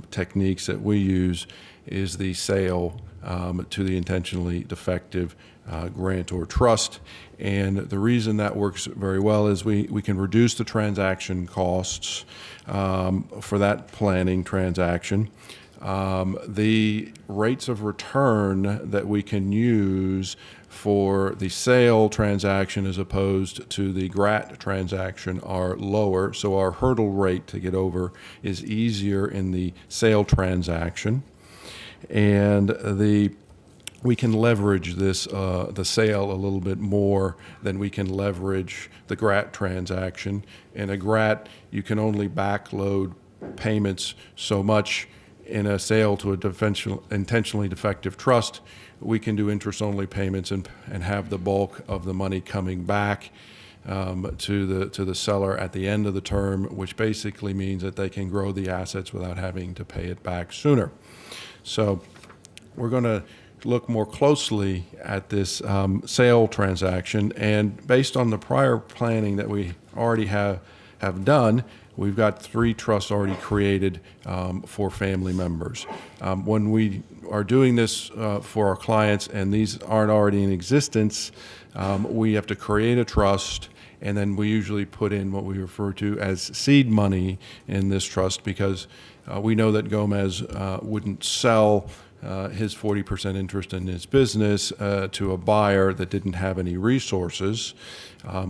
techniques that we use is the sale to the intentionally defective grantor trust. And the reason that works very well is we can reduce the transaction costs for that planning transaction. The rates of return that we can use for the sale transaction as opposed to the GRAT transaction are lower, so our hurdle rate to get over is easier in the sale transaction. And we can leverage this, the sale, a little bit more than we can leverage the GRAT transaction. In a GRAT, you can only backload payments so much. In a sale to a intentionally defective trust, we can do interest-only payments and have the bulk of the money coming back to the seller at the end of the term, which basically means that they can grow the assets without having to pay it back sooner. So we're going to look more closely at this sale transaction, and based on the prior planning that we already have done, we've got 3 trusts already created for family members. When we are doing this for our clients and these aren't already in existence, we have to create a trust, and then we usually put in what we refer to as seed money in this trust, because we know that Gomez wouldn't sell his 40% interest in his business to a buyer that didn't have any resources.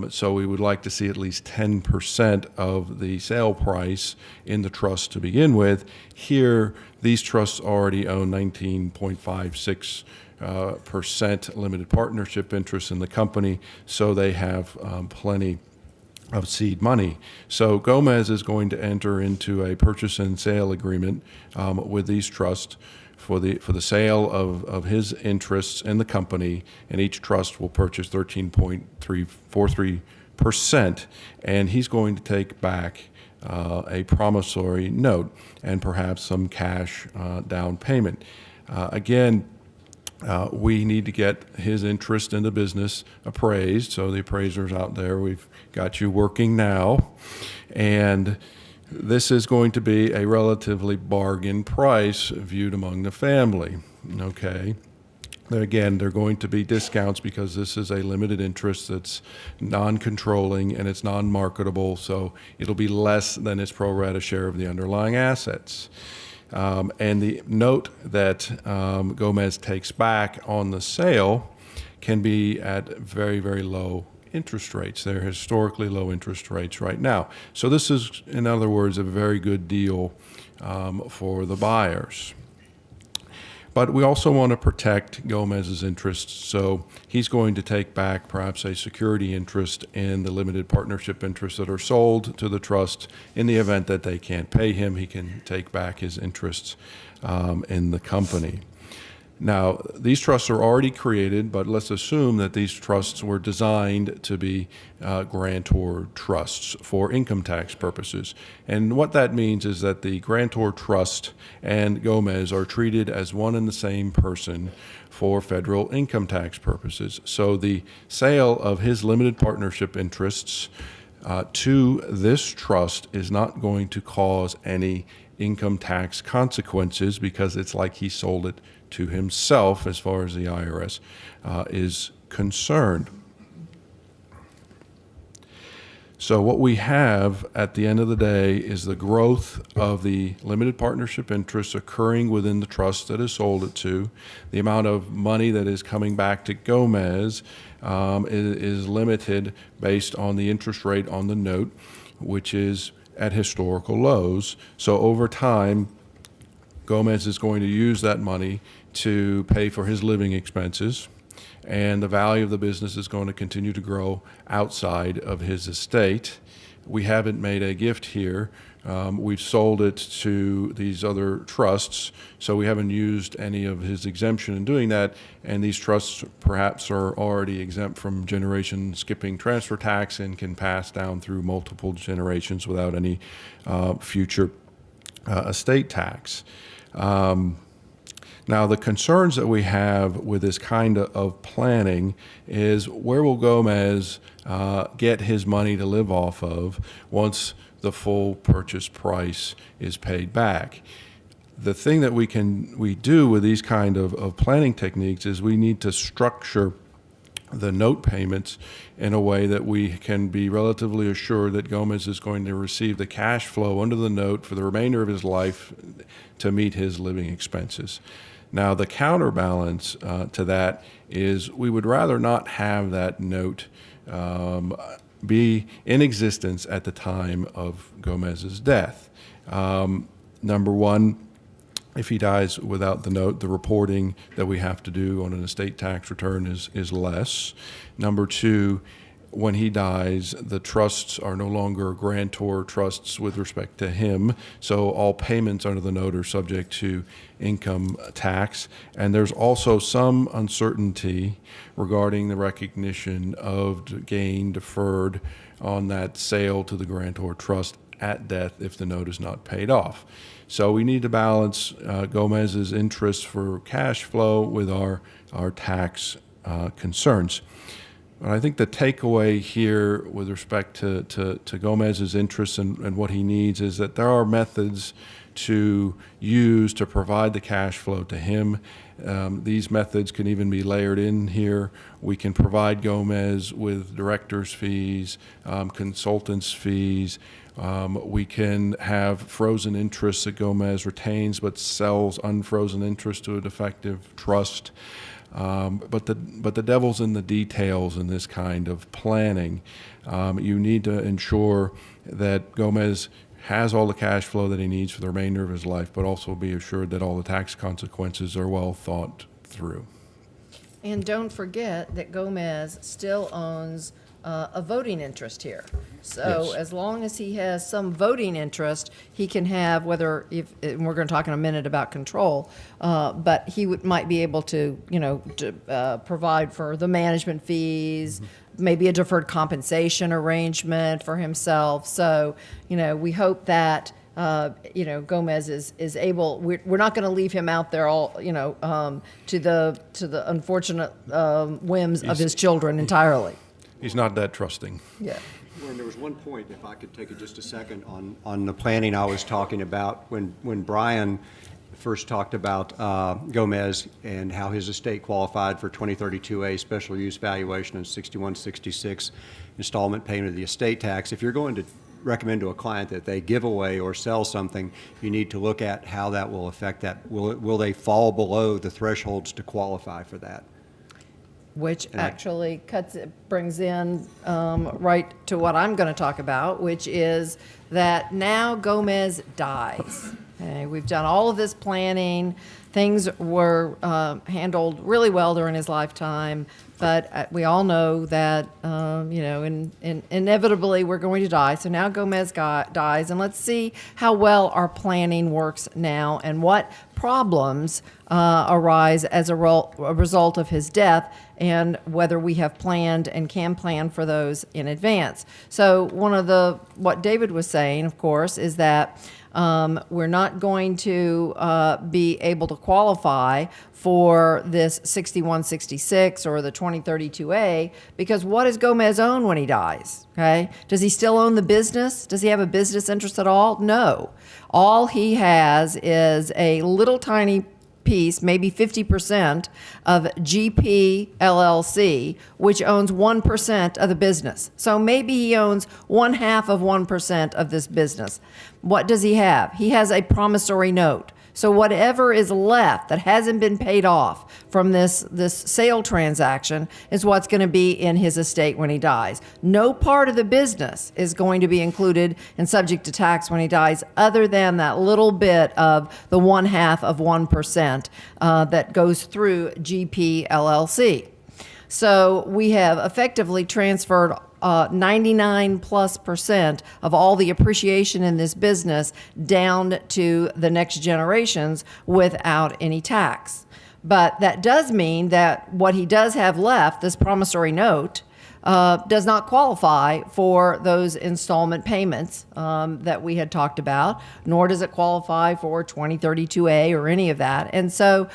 So we would like to see at least 10% of the sale price in the trust to begin with. Here, these trusts already own 19.56% limited partnership interest in the company, so they have plenty of seed money. So Gomez is going to enter into a purchase and sale agreement with these trusts for the sale of his interests in the company, and each trust will purchase 13.343%, and he's going to take back a promissory note and perhaps some cash down payment. Again, we need to get his interest in the business appraised. So the appraiser's out there. We've got you working now. And this is going to be a relatively bargain price viewed among the family. Okay. Again, there are going to be discounts because this is a limited interest that's non-controlling and it's non-marketable. So it'll be less than its pro rata share of the underlying assets. And the note that Gomez takes back on the sale can be at very, very low interest rates. They're historically low interest rates right now. So this is, in other words, a very good deal for the buyers. But we also want to protect Gomez's interests, so he's going to take back perhaps a security interest in the limited partnership interests that are sold to the trust. In the event that they can't pay him, he can take back his interests in the company. Now, these trusts are already created, but let's assume that these trusts were designed to be grantor trusts for income tax purposes. And what that means is that the grantor trust and Gomez are treated as one and the same person for federal income tax purposes. So the sale of his limited partnership interests to this trust is not going to cause any income tax consequences because it's like he sold it to himself as far as the IRS is concerned. So what we have at the end of the day is the growth of the limited partnership interests occurring within the trust that has sold it to. The amount of money that is coming back to Gomez is limited based on the interest rate on the note, which is at historical lows. So over time, Gomez is going to use that money to pay for his living expenses, and the value of the business is going to continue to grow outside of his estate. we haven't made a gift here. We've sold it to these other trusts, so we haven't used any of his exemption in doing that, and these trusts perhaps are already exempt from generation skipping transfer tax and can pass down through multiple generations without any future estate tax. Now, the concerns that we have with this kind of planning is where will Gomez get his money to live off of once the full purchase price is paid back? The thing that we do with these kind of planning techniques is we need to structure the note payments in a way that we can be relatively assured that Gomez is going to receive the cash flow under the note for the remainder of his life to meet his living expenses. Now, the counterbalance to that is we would rather not have that note be in existence at the time of Gomez's death. Number one, if he dies without the note, the reporting that we have to do on an estate tax return is less. Number two, when he dies, the trusts are no longer grantor trusts with respect to him, so all payments under the note are subject to income tax. And there's also some uncertainty regarding the recognition of gain deferred on that sale to the grantor trust at death if the note is not paid off. So we need to balance Gomez's interest for cash flow with our tax concerns. But I think the takeaway here with respect to Gomez's interests and what he needs is that there are methods to use to provide the cash flow to him. These methods can even be layered in here. We can provide Gomez with director's fees, consultants' fees. We can have frozen interests that Gomez retains but sells unfrozen interest to a defective trust. But the devil's in the details in this kind of planning. You need to ensure that Gomez has all the cash flow that he needs for the remainder of his life, but also be assured that all the tax consequences are well thought through. And don't forget that Gomez still owns a voting interest here. So Yes. as long as he has some voting interest, he can have, whether, and we're going to talk in a minute about control, but he might be able to, provide for the management fees, maybe a deferred compensation arrangement for himself. So, we hope that Gomez is able. We're not going to leave him out there all, to the unfortunate whims of his children entirely. He's not that trusting. Yeah. When there was one point, if I could take it just a second, on the planning I was talking about, when Brian first talked about Gomez and how his estate qualified for 2032A special use valuation and 6166 installment payment of the estate tax. If you're going to recommend to a client that they give away or sell something, you need to look at how that will affect that. Will they fall below the thresholds to qualify for that? Which actually brings in right to what I'm going to talk about, which is that now Gomez dies. Okay, we've done all of this planning. Things were handled really well during his lifetime, but we all know that inevitably we're going to die. So now Gomez dies, and let's see how well our planning works now and what problems arise as a result of his death, and whether we have planned and can plan for those in advance. So what David was saying, of course, is that we're not going to be able to qualify for this 6166 or the 2032A, because what does Gomez own when he dies? Okay, does he still own the business? Does he have a business interest at all? No. All he has is a little tiny piece, maybe 50% of GP LLC, which owns 1% of the business. So maybe he owns 1/2 of 1% of this business. What does he have? He has a promissory note. So whatever is left that hasn't been paid off from this sale transaction is what's going to be in his estate when he dies. No part of the business is going to be included and subject to tax when he dies, other than that little bit of the 1/2 that goes through GP LLC. So we have effectively transferred 99+% of all the appreciation in this business down to the next generations without any tax. But that does mean that what he does have left, this promissory note, does not qualify for those installment payments that we had talked about, nor does it qualify for 2032A or any of that. And so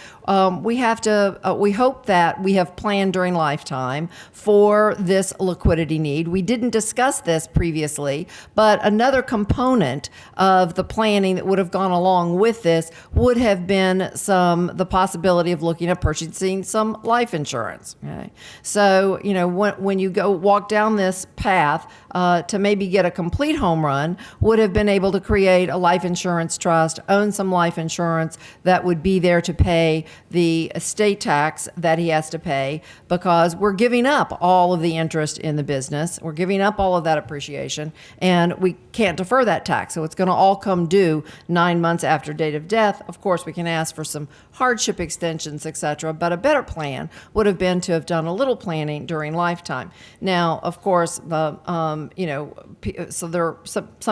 we hope that we have planned during lifetime for this liquidity need. We didn't discuss this previously, but another component of the planning that would have gone along with this would have been the possibility of looking at purchasing some life insurance. Okay? So, when you walk down this path to maybe get a complete home run, would have been able to create a life insurance trust, own some life insurance that would be there to pay the estate tax that he has to pay, because we're giving up all of the interest in the business. We're giving up all of that appreciation, and we can't defer that tax. So it's going to all come due 9 months after date of death. Of course, we can ask for some hardship extensions, etc., but a better plan would have been to have done a little planning during lifetime. Now, of course, some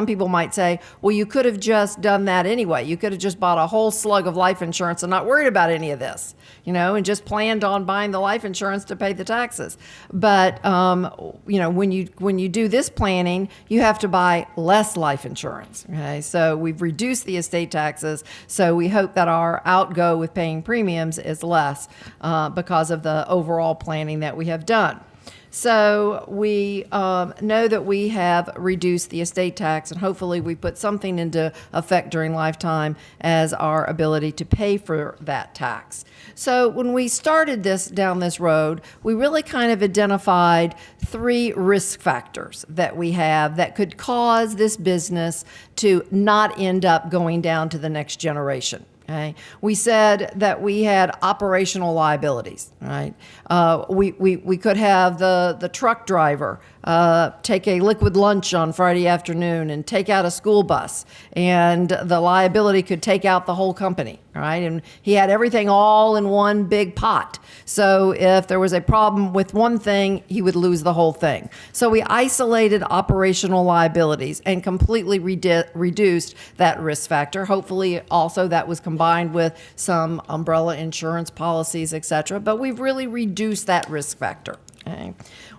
people might say, well, you could have just done that anyway. You could have just bought a whole slug of life insurance and not worried about any of this, and just planned on buying the life insurance to pay the taxes. But, when you do this planning, you have to buy less life insurance. Okay, so we've reduced the estate taxes. So we hope that our outgo with paying premiums is less because of the overall planning that we have done. So we know that we have reduced the estate tax, and hopefully we put something into effect during lifetime as our ability to pay for that tax. So when we started down this road, we really kind of identified 3 risk factors that we have that could cause this business to not end up going down to the next generation. Okay. We said that we had operational liabilities, right? We could have the truck driver take a liquid lunch on Friday afternoon and take out a school bus, and the liability could take out the whole company, right? And he had everything all in one big pot. So if there was a problem with one thing, he would lose the whole thing. So we isolated operational liabilities and completely reduced that risk factor. Hopefully also that was combined with some umbrella insurance policies, etc. But we've really reduced that risk factor. Okay.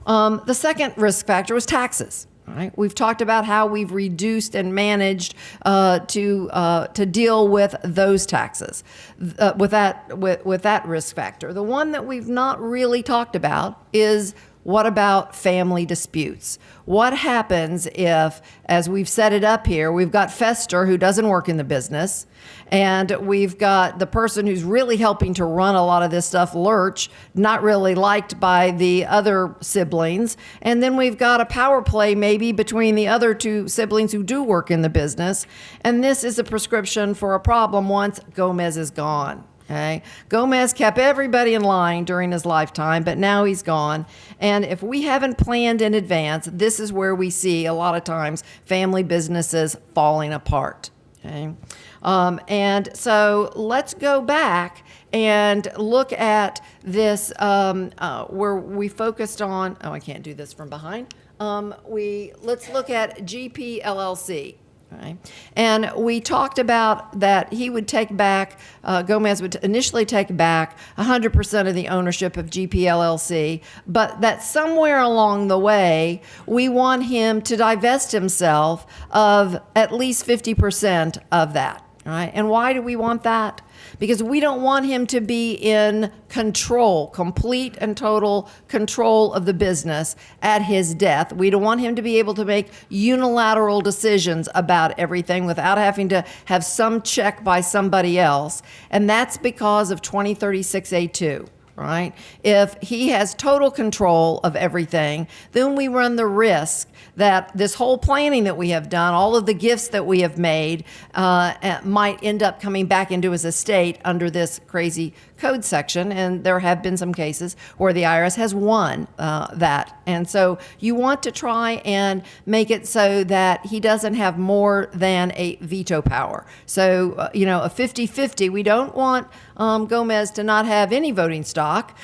The second risk factor was taxes. Right? We've talked about how we've reduced and managed to deal with those taxes, with that risk factor. The one that we've not really talked about is, what about family disputes? What happens if, as we've set it up here, we've got Fester, who doesn't work in the business, and we've got the person who's really helping to run a lot of this stuff, Lurch, not really liked by the other siblings, and then we've got a power play maybe between the other 2 siblings who do work in the business, and this is a prescription for a problem once Gomez is gone. Okay. Gomez kept everybody in line during his lifetime, but now he's gone. And if we haven't planned in advance, this is where we see a lot of times family businesses falling apart. Okay. And so let's go back and look at this where we focused on, I can't do this from behind. Let's look at GP LLC. Right. And we talked about that he would take back, Gomez would initially take back 100% of the ownership of GP LLC, but that somewhere along the way, we want him to divest himself of at least 50% of that. Right? And why do we want that? Because we don't want him to be in control, complete and total control of the business at his death. We don't want him to be able to make unilateral decisions about everything without having to have some check by somebody else. And that's because of 2036A2. Right? If he has total control of everything, then we run the risk that this whole planning that we have done, all of the gifts that we have made, might end up coming back into his estate under this crazy code section. And there have been some cases where the IRS has won that. And so you want to try and make it so that he doesn't have more than a veto power. So, a 50-50, we don't want Gomez to not have any voting stock. stock.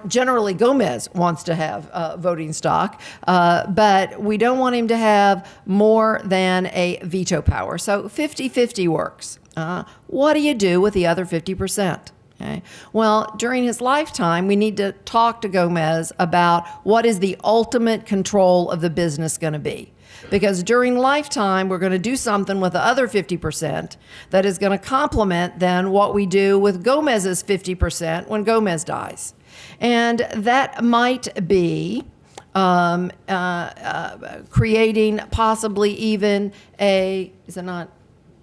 Generally, Gomez wants to have voting stock, but we don't want him to have more than a veto power. So 50-50 works. What do you do with the other 50%? Okay. Well, during his lifetime, we need to talk to Gomez about what is the ultimate control of the business going to be. Because during lifetime, we're going to do something with the other 50% that is going to complement then what we do with Gomez's 50% when Gomez dies. And that might be creating possibly even is it not?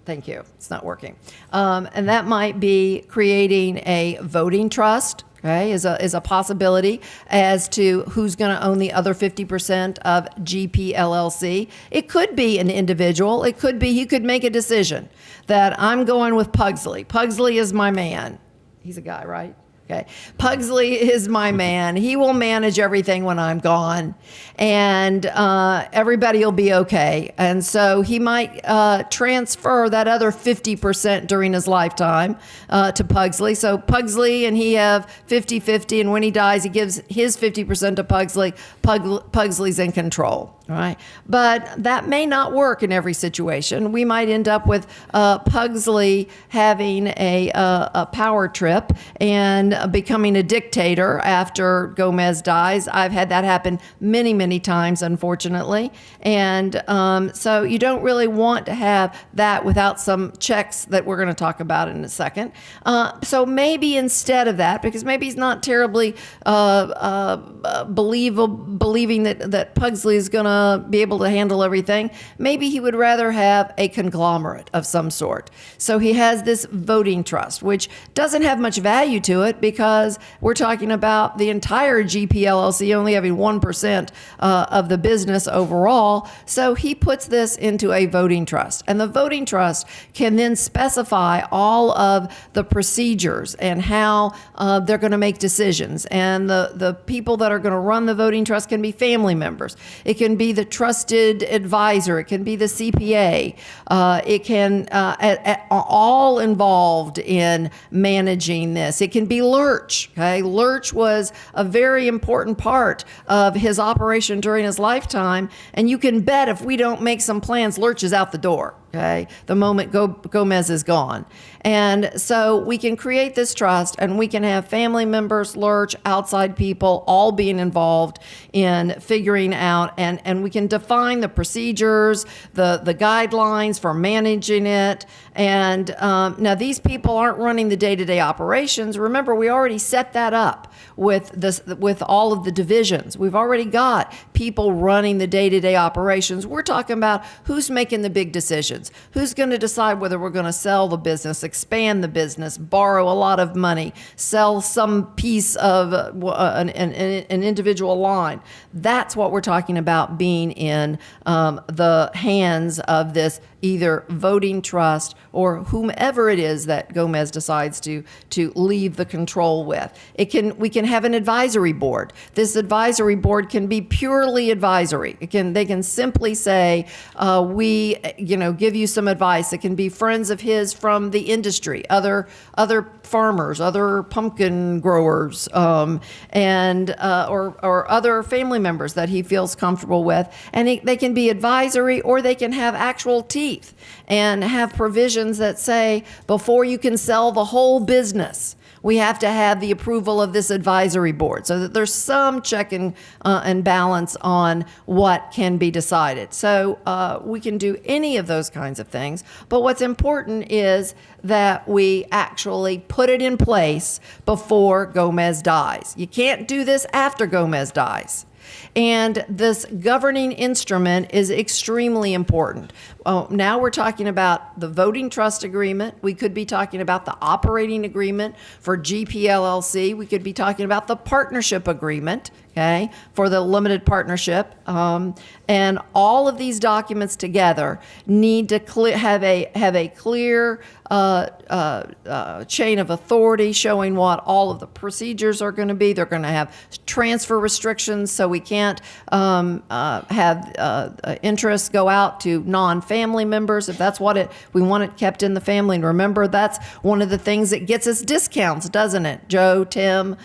Thank you. It's not working. And that might be creating a voting trust, okay, is a possibility as to who's going to own the other 50% of GP LLC. It could be an individual. It could be he could make a decision that I'm going with Pugsley. Pugsley is my man. He's a guy, right? Okay. Pugsley is my man. He will manage everything when I'm gone, and everybody will be okay. And so he might transfer that other 50% during his lifetime to Pugsley. So Pugsley and he have 50-50, and when he dies, he gives his 50% to Pugsley. Pugsley's in control. All right. But that may not work in every situation. We might end up with Pugsley having a power trip and becoming a dictator after Gomez dies. I've had that happen many, many times, unfortunately. And so you don't really want to have that without some checks that we're going to talk about in a second. So maybe instead of that, because maybe he's not terribly believing that Pugsley is going to be able to handle everything, maybe he would rather have a conglomerate of some sort. So he has this voting trust, which doesn't have much value to it because we're talking about the entire GP LLC only having 1% of the business overall. So he puts this into a voting trust. And the voting trust can then specify all of the procedures and how they're going to make decisions. And the people that are going to run the voting trust can be family members. It can be the trusted advisor. It can be the CPA. It can all involved in managing this. It can be Lurch. Okay, Lurch was a very important part of his operation during his lifetime, and you can bet if we don't make some plans, Lurch is out the door. Okay, the moment Gomez is gone. And so we can create this trust, and we can have family members, Lurch, outside people, all being involved in figuring out, and we can define the procedures, the guidelines for managing it. And now these people aren't running the day-to-day operations. Remember, we already set that up with all of the divisions. We've already got people running the day-to-day operations. We're talking about who's making the big decisions. Who's going to decide whether we're going to sell the business, expand the business, borrow a lot of money, sell some piece of an individual line? That's what we're talking about being in the hands of this either voting trust or whomever it is that Gomez decides to leave the control with. We can have an advisory board. This advisory board can be purely advisory. They can simply say, we give you some advice. It can be friends of his from the industry, other farmers, other pumpkin growers, and or other family members that he feels comfortable with. And they can be advisory, or they can have actual teeth and have provisions that say, before you can sell the whole business, we have to have the approval of this advisory board, so that there's some check and balance on what can be decided. So we can do any of those kinds of things, but what's important is that we actually put it in place before Gomez dies. You can't do this after Gomez dies. And this governing instrument is extremely important. Now we're talking about the voting trust agreement. We could be talking about the operating agreement for GP LLC. We could be talking about the partnership agreement, okay, for the limited partnership. And all of these documents together need to have a clear chain of authority showing what all of the procedures are going to be. They're going to have transfer restrictions, so we can't have interests go out to non-family family members, if that's what we want it kept in the family. And remember, that's one of the things that gets us discounts, doesn't it? Joe, Tim,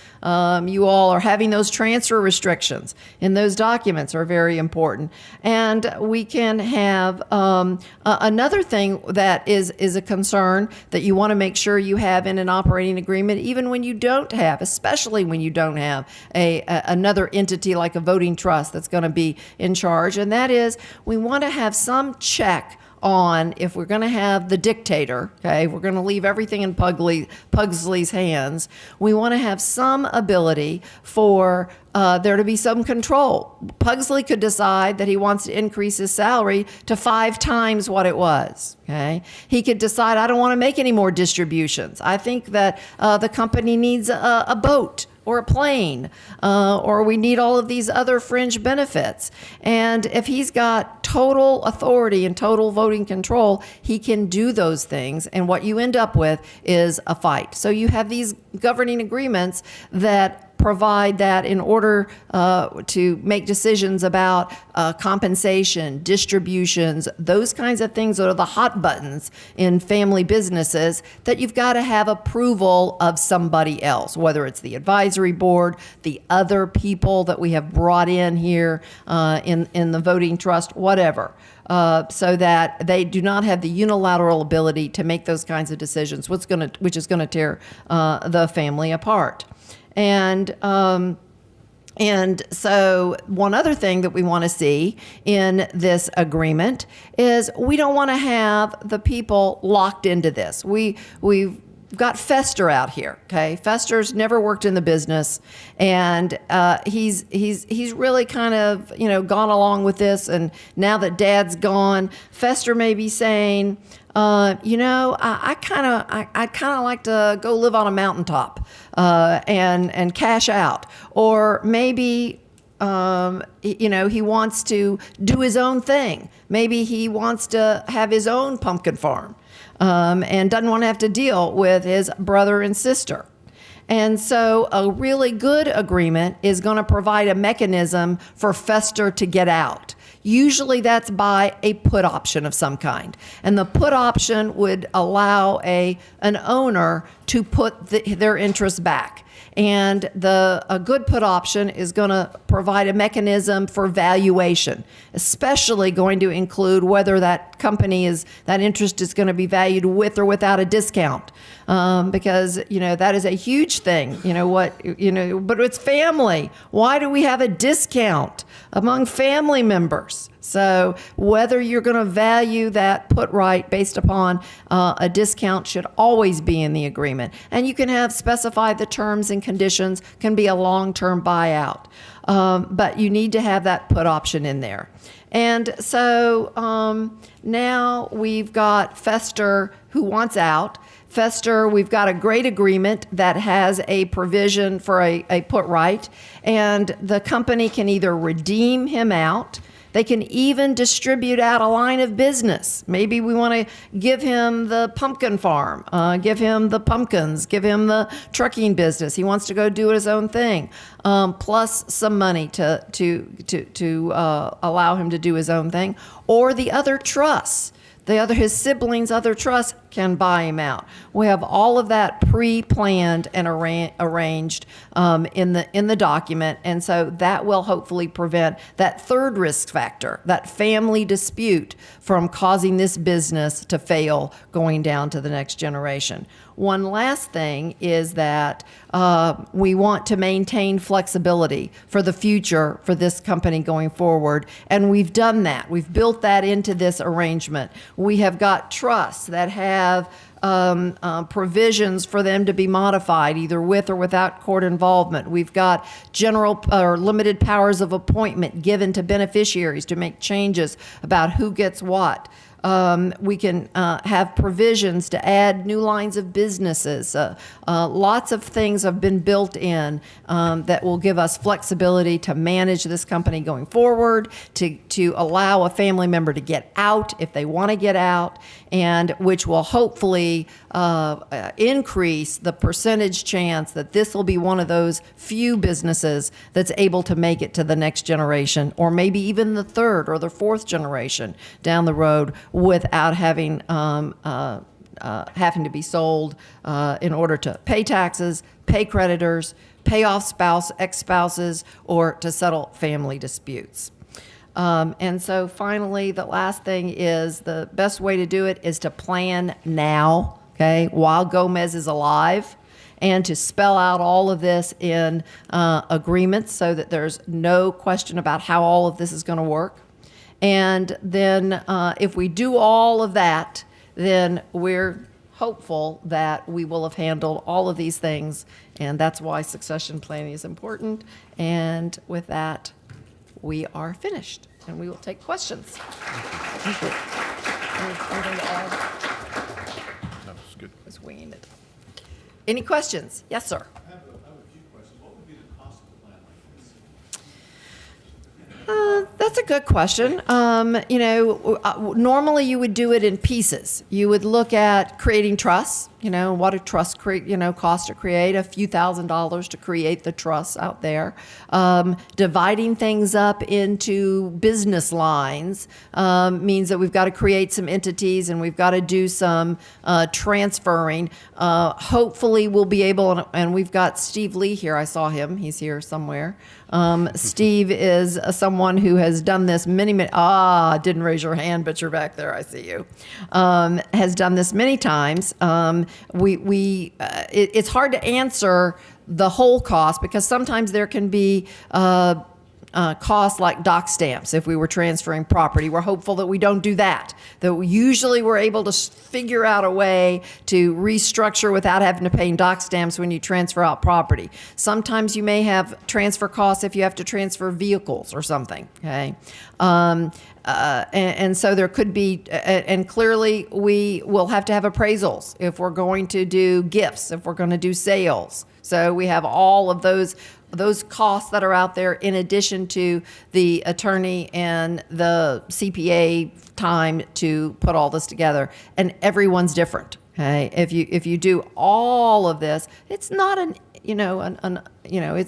you all are having those transfer restrictions in those documents are very important. And we can have another thing that is a concern that you want to make sure you have in an operating agreement, even when you don't have, especially when you don't have another entity like a voting trust that's going to be in charge. And that is, we want to have some check on, if we're going to have the dictator, okay, we're going to leave everything in Pugsley's hands, we want to have some ability for there to be some control. Pugsley could decide that he wants to increase his salary to 5 times what it was, okay? He could decide, I don't want to make any more distributions. I think that the company needs a boat or a plane, or we need all of these other fringe benefits. And if he's got total authority and total voting control, he can do those things. And what you end up with is a fight. So you have these governing agreements that provide that in order to make decisions about compensation, distributions, those kinds of things that are the hot buttons in family businesses, that you've got to have approval of somebody else, whether it's the advisory board, the other people that we have brought in here in the voting trust, whatever. So that they do not have the unilateral ability to make those kinds of decisions, which is going to tear the family apart. And so one other thing that we want to see in this agreement is we don't want to have the people locked into this. We've got Fester out here, okay? Fester's never worked in the business, and he's really kind of, gone along with this. And now that Dad's gone, Fester may be saying, I kind of like to go live on a mountaintop and cash out. Or maybe, he wants to do his own thing. Maybe he wants to have his own pumpkin farm and doesn't want to have to deal with his brother and sister. And so a really good agreement is going to provide a mechanism for Fester to get out. Usually that's by a put option of some kind. And the put option would allow an owner to put their interest back. And a good put option is going to provide a mechanism for valuation, especially going to include whether that interest is going to be valued with or without a discount. Because, that is a huge thing, but it's family. Why do we have a discount among family members? So whether you're going to value that put right based upon a discount should always be in the agreement. And you can have specify the terms and conditions, can be a long-term buyout. But you need to have that put option in there. And so now we've got Fester who wants out. Fester, we've got a great agreement that has a provision for a put right, and the company can either redeem him out. They can even distribute out a line of business. Maybe we want to give him the pumpkin farm, give him the pumpkins, give him the trucking business. He wants to go do his own thing, plus some money to allow him to do his own thing, or the other trusts. His siblings, other trusts can buy him out. We have all of that pre-planned and arranged in the document, and so that will hopefully prevent that third risk factor, that family dispute, from causing this business to fail going down to the next generation. One last thing is that we want to maintain flexibility for the future for this company going forward, and we've done that. We've built that into this arrangement. We have got trusts that have provisions for them to be modified either with or without court involvement. We've got general or limited powers of appointment given to beneficiaries to make changes about who gets what. We can have provisions to add new lines of businesses. Lots of things have been built in that will give us flexibility to manage this company going forward, to allow a family member to get out if they want to get out, and which will hopefully increase the percentage chance that this will be one of those few businesses that's able to make it to the next generation, or maybe even the third or the fourth generation down the road, without having having to be sold in order to pay taxes, pay creditors, pay off ex-spouses, or to settle family disputes. And so finally, the last thing is the best way to do it is to plan now, okay, while Gomez is alive, and to spell out all of this in agreements so that there's no question about how all of this is going to work. And then if we do all of that, then we're hopeful that we will have handled all of these things. And that's why succession planning is important. And with that, we are finished, and we will take questions. Anything to add? That was good. Was winging it. Any questions? Yes, sir. I have a few questions. What would be the cost of a plan like this? That's a good question. Normally you would do it in pieces. You would look at creating trusts. What a trust cost to create, a few $1,000s to create the trusts out there. Dividing things up into business lines means that we've got to create some entities and we've got to do some transferring. Hopefully we'll be able, and we've got Steve Lee here. I saw him. He's here somewhere. Steve is someone who has done this many, didn't raise your hand, but you're back there. I see you. Has done this many times. It's hard to answer the whole cost because sometimes there can be costs like dock stamps if we were transferring property. We're hopeful that we don't do that. That usually we're able to figure out a way to restructure without having to pay dock stamps when you transfer out property. Sometimes you may have transfer costs if you have to transfer vehicles or something, okay? And so there could be, and clearly we will have to have appraisals if we're going to do gifts, if we're going to do sales. So we have all of those costs that are out there in addition to the attorney and the CPA time to put all this together. And everyone's different. Okay, if you do all of this, it's not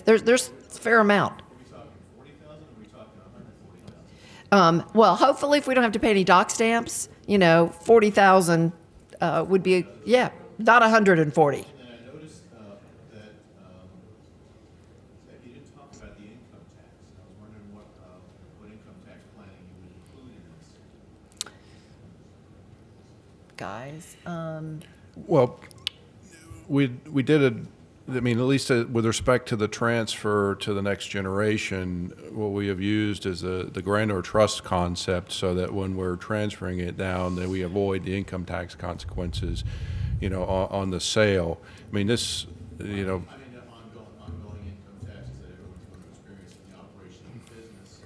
there's a fair amount. Well, hopefully, if we don't have to pay any dock stamps, 40,000 would be not 140. And then I noticed that you didn't talk about the income tax. I was wondering what income tax planning you would include in this. Guys, Well, we did it. I mean, at least with respect to the transfer to the next generation, what we have used is the grantor trust concept, so that when we're transferring it down, that we avoid the income tax consequences, on the sale. I mean, this, I mean, the ongoing income taxes that everyone's going to experience in the operation of the business,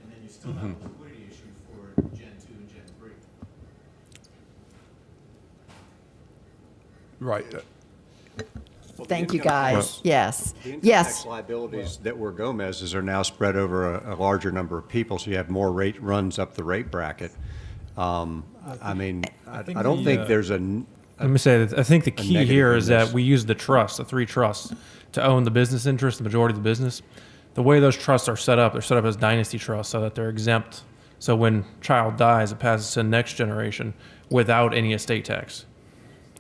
and then you still have a liquidity issue for Gen 2 and Gen 3. right. thank you, guys. Yes. The income Yes. tax liabilities that were Gomez's are now spread over a larger number of people, so you have more rate runs up the rate bracket. I don't think there's Let me say that I think the key negative here in is that this. we use the 3 trusts, to own the business interest, the majority of the business. The way those trusts are set up, they're set up as dynasty trusts so that they're exempt. So when child dies, it passes to the next generation without any estate tax.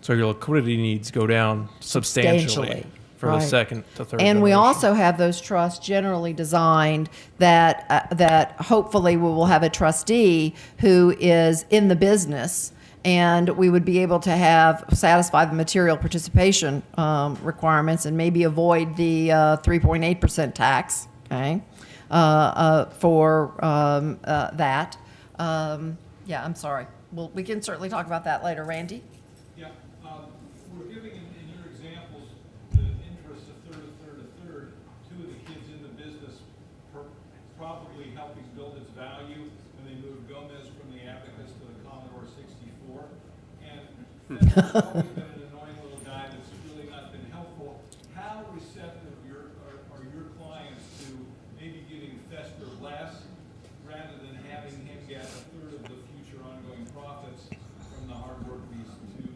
So your liquidity needs go down substantially for the right. second to third And we generation. also have those trusts generally designed that hopefully we will have a trustee who is in the business, and we would be able to satisfy the material participation requirements and maybe avoid the 3.8% tax, okay, for that. I'm sorry. Well, we can certainly talk about that later. Randy? Yeah, we're giving in your examples the interest a third. Two of the kids in the business probably helping build its value when they moved Gomez from the Abacus to the Commodore 64. And Fed's always been an annoying little guy that's really not been helpful. How receptive are your clients to maybe giving Fester less rather than having him get a third of the future ongoing profits from the hard work of these two?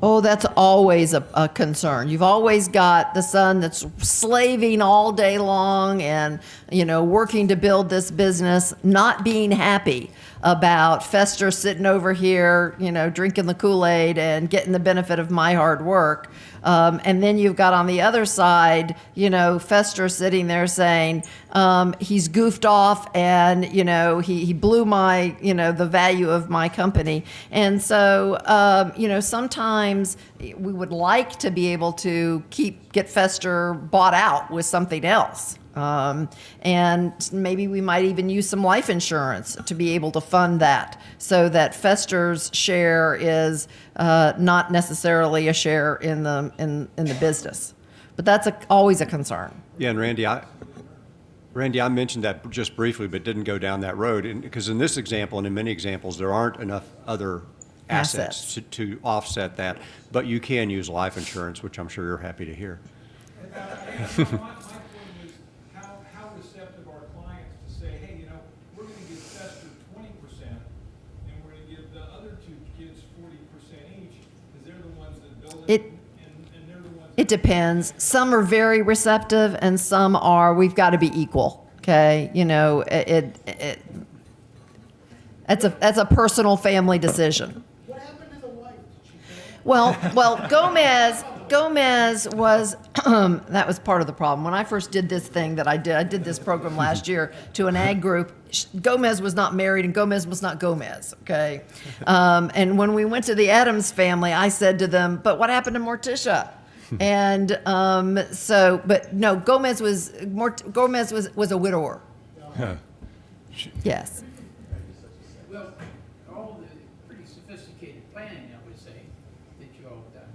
Oh, that's always a concern. You've always got the son that's slaving all day long and, working to build this business, not being happy. about Fester sitting over here, drinking the Kool-Aid and getting the benefit of my hard work. And then you've got on the other side, Fester sitting there saying, he's goofed off and, he blew my, the value of my company. And so, sometimes we would like to be able to get Fester bought out with something else. And maybe we might even use some life insurance to be able to fund that, so that Fester's share is not necessarily a share in the business. But that's always a concern. Yeah, and Randy, I mentioned that just briefly, but didn't go down that road. Because in this example, and in many examples, there aren't enough other assets to offset that. But you can use life insurance, which I'm sure you're happy to hear. My point is, how receptive are clients to say, hey, we're going to give Fester 20%, and we're going to give the other two kids 40% each, because they're the ones that build it, and they're the ones. It depends. Some are very receptive, and some are, we've got to be equal. Okay, that's a personal family decision. What happened to the wife? Did she pay? Well, Gomez was, that was part of the problem. When I first did this thing that I did this program last year to an ag group. Gomez was not married and Gomez was not Gomez, okay? And when we went to the Addams family, I said to them, but what happened to Morticia? And but no, Gomez was a widower. Yes. Well, all the pretty sophisticated planning, I would say, that you all have done.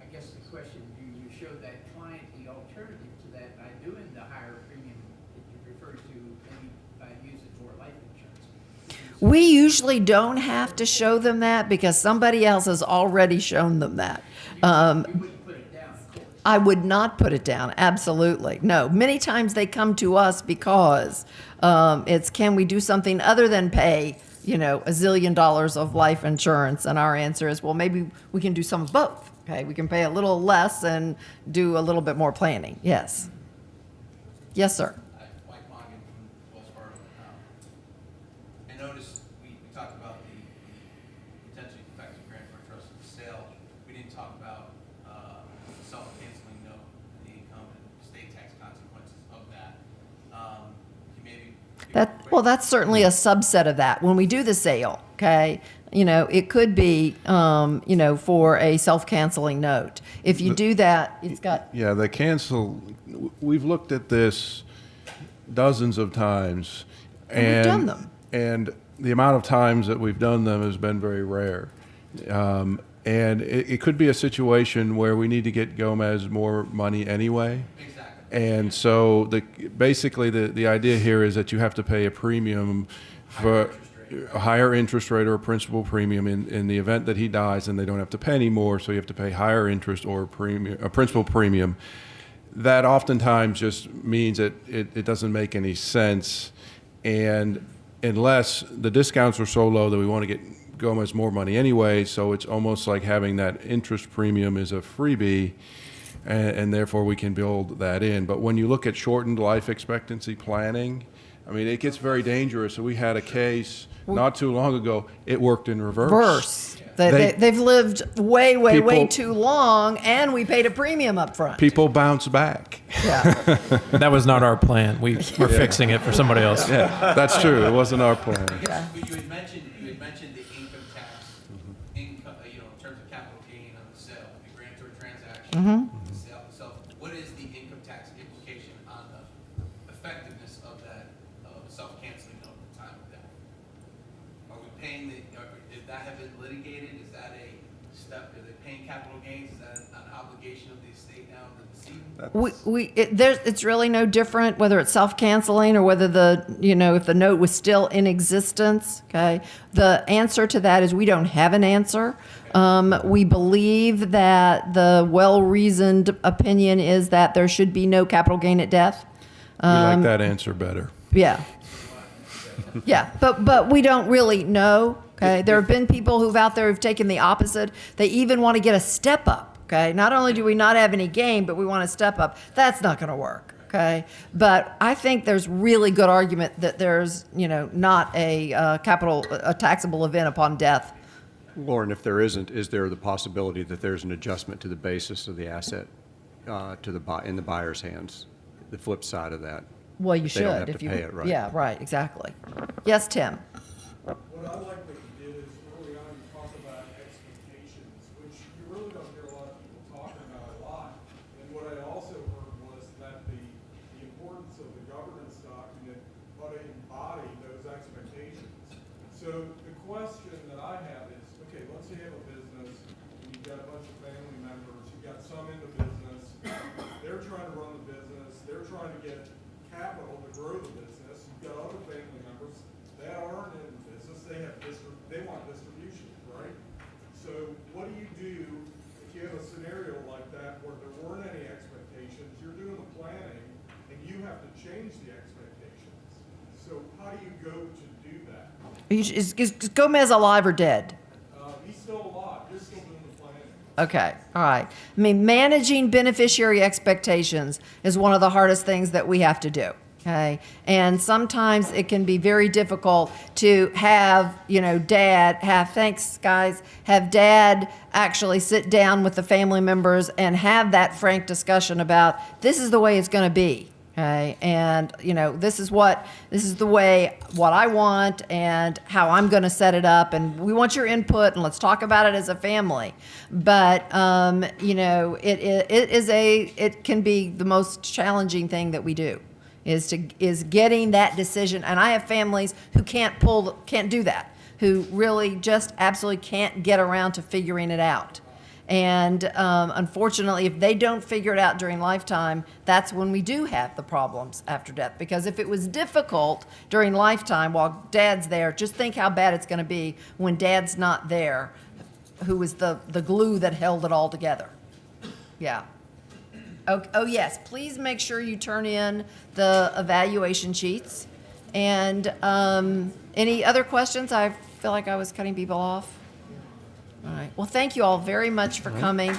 I guess the question, do you show that client the alternative to that by doing the higher premium that you referred to, maybe by using more life insurance? We usually don't have to show them that because somebody else has already shown them that. You wouldn't put it down, of course. I would not put it down. Absolutely. No. Many times they come to us because it's, can we do something other than pay, $1 zillion of life insurance? And our answer is, well, maybe we can do some of both. Okay. We can pay a little less and do a little bit more planning. Yes. Yes, sir. Mike Mongan from Wells Fargo. I noticed we talked about the potentially effective grantor trust of sale. We didn't talk about self-canceling note, the income and state tax consequences of that. Can you maybe give a quick- Well, that's certainly a subset of that. When we do the sale, okay, it could be, for a self-canceling note. If you do that, it's got. Yeah, the cancel, we've looked at this dozens of times. And we've done them. And the amount of times that we've done them has been very rare. And it could be a situation where we need to get Gomez more money anyway. Exactly. And so basically the idea here is that you have to pay a premium for a higher interest rate or a principal premium in the event that he dies, and they don't have to pay any more, so you have to pay higher interest or a principal premium. That oftentimes just means that it doesn't make any sense, and unless the discounts are so low that we want to get Gomez more money anyway, so it's almost like having that interest premium is a freebie, and therefore we can build that in. But when you look at shortened life expectancy planning, I mean, it gets very dangerous. So we had a case not too long ago. It worked in reverse. They've lived way People- too long, and we paid a premium up front. People bounce back. Yeah. That was not our plan. We're fixing it for somebody else. Yeah, that's true. It wasn't our plan. Yeah. But you had mentioned the income tax, income, in terms of capital gain on the sale, the grantor transaction, the sale itself. What is the income tax implication on the effectiveness of that self-canceling note at the time of death? Are we paying did that have been litigated? Is that a step? Are they paying capital gains? Is that an obligation of the estate now to the decedent? It's really no different whether it's self-canceling or whether if the note was still in existence. Okay, the answer to that is we don't have an answer. We believe that the well-reasoned opinion is that there should be no capital gain at death. We like that answer better. Yeah. Yeah, but we don't really know. Okay, there have been people who've taken the opposite. They even want to get a step up. Okay, not only do we not have any gain, but we want to step up. That's not going to work. Okay, but I think there's really good argument that there's, not a taxable event upon death. Lauren, if there isn't, is there the possibility that there's an adjustment to the basis of the asset in the buyer's hands? The flip side of that. Well, you They should. don't have if to you, pay it, right? Yeah, right, exactly. Yes, Tim? What I like what you did is early on, you talk about expectations, which you really don't hear a lot of people talking about a lot. And what I also heard was that the importance of the governance document, how to embody those expectations. So the question that I have is, okay, let's say you have a business, and you've got a bunch of family members, you've got some in the business, they're trying to run the business, they're trying to get capital to grow the business, you've got other family members that aren't in the business, they want distribution, right? So what do you do if you have a scenario like that where there weren't any expectations, you're doing the planning, and you have to change the expectations? So how do you go to do that? Is Gomez alive or dead? He's still alive, you're still doing the planning. Okay, all right. I mean, managing beneficiary expectations is one of the hardest things that we have to do. Okay, and sometimes it can be very difficult to have, have dad actually sit down with the family members and have that frank discussion about this is the way it's going to be. Okay, and this is the way what I want and how I'm going to set it up, and we want your input, and let's talk about it as a family. But it can be the most challenging thing that we do, is getting that decision. And I have families who can't do that, who really just absolutely can't get around to figuring it out. And unfortunately, if they don't figure it out during lifetime, that's when we do have the problems after death. Because if it was difficult during lifetime while dad's there, just think how bad it's going to be when dad's not there, who was the glue that held it all together. Yeah. Oh, yes, please make sure you turn in the evaluation sheets. And any other questions? I feel like I was cutting people off. All right. Well, thank you all very much for coming.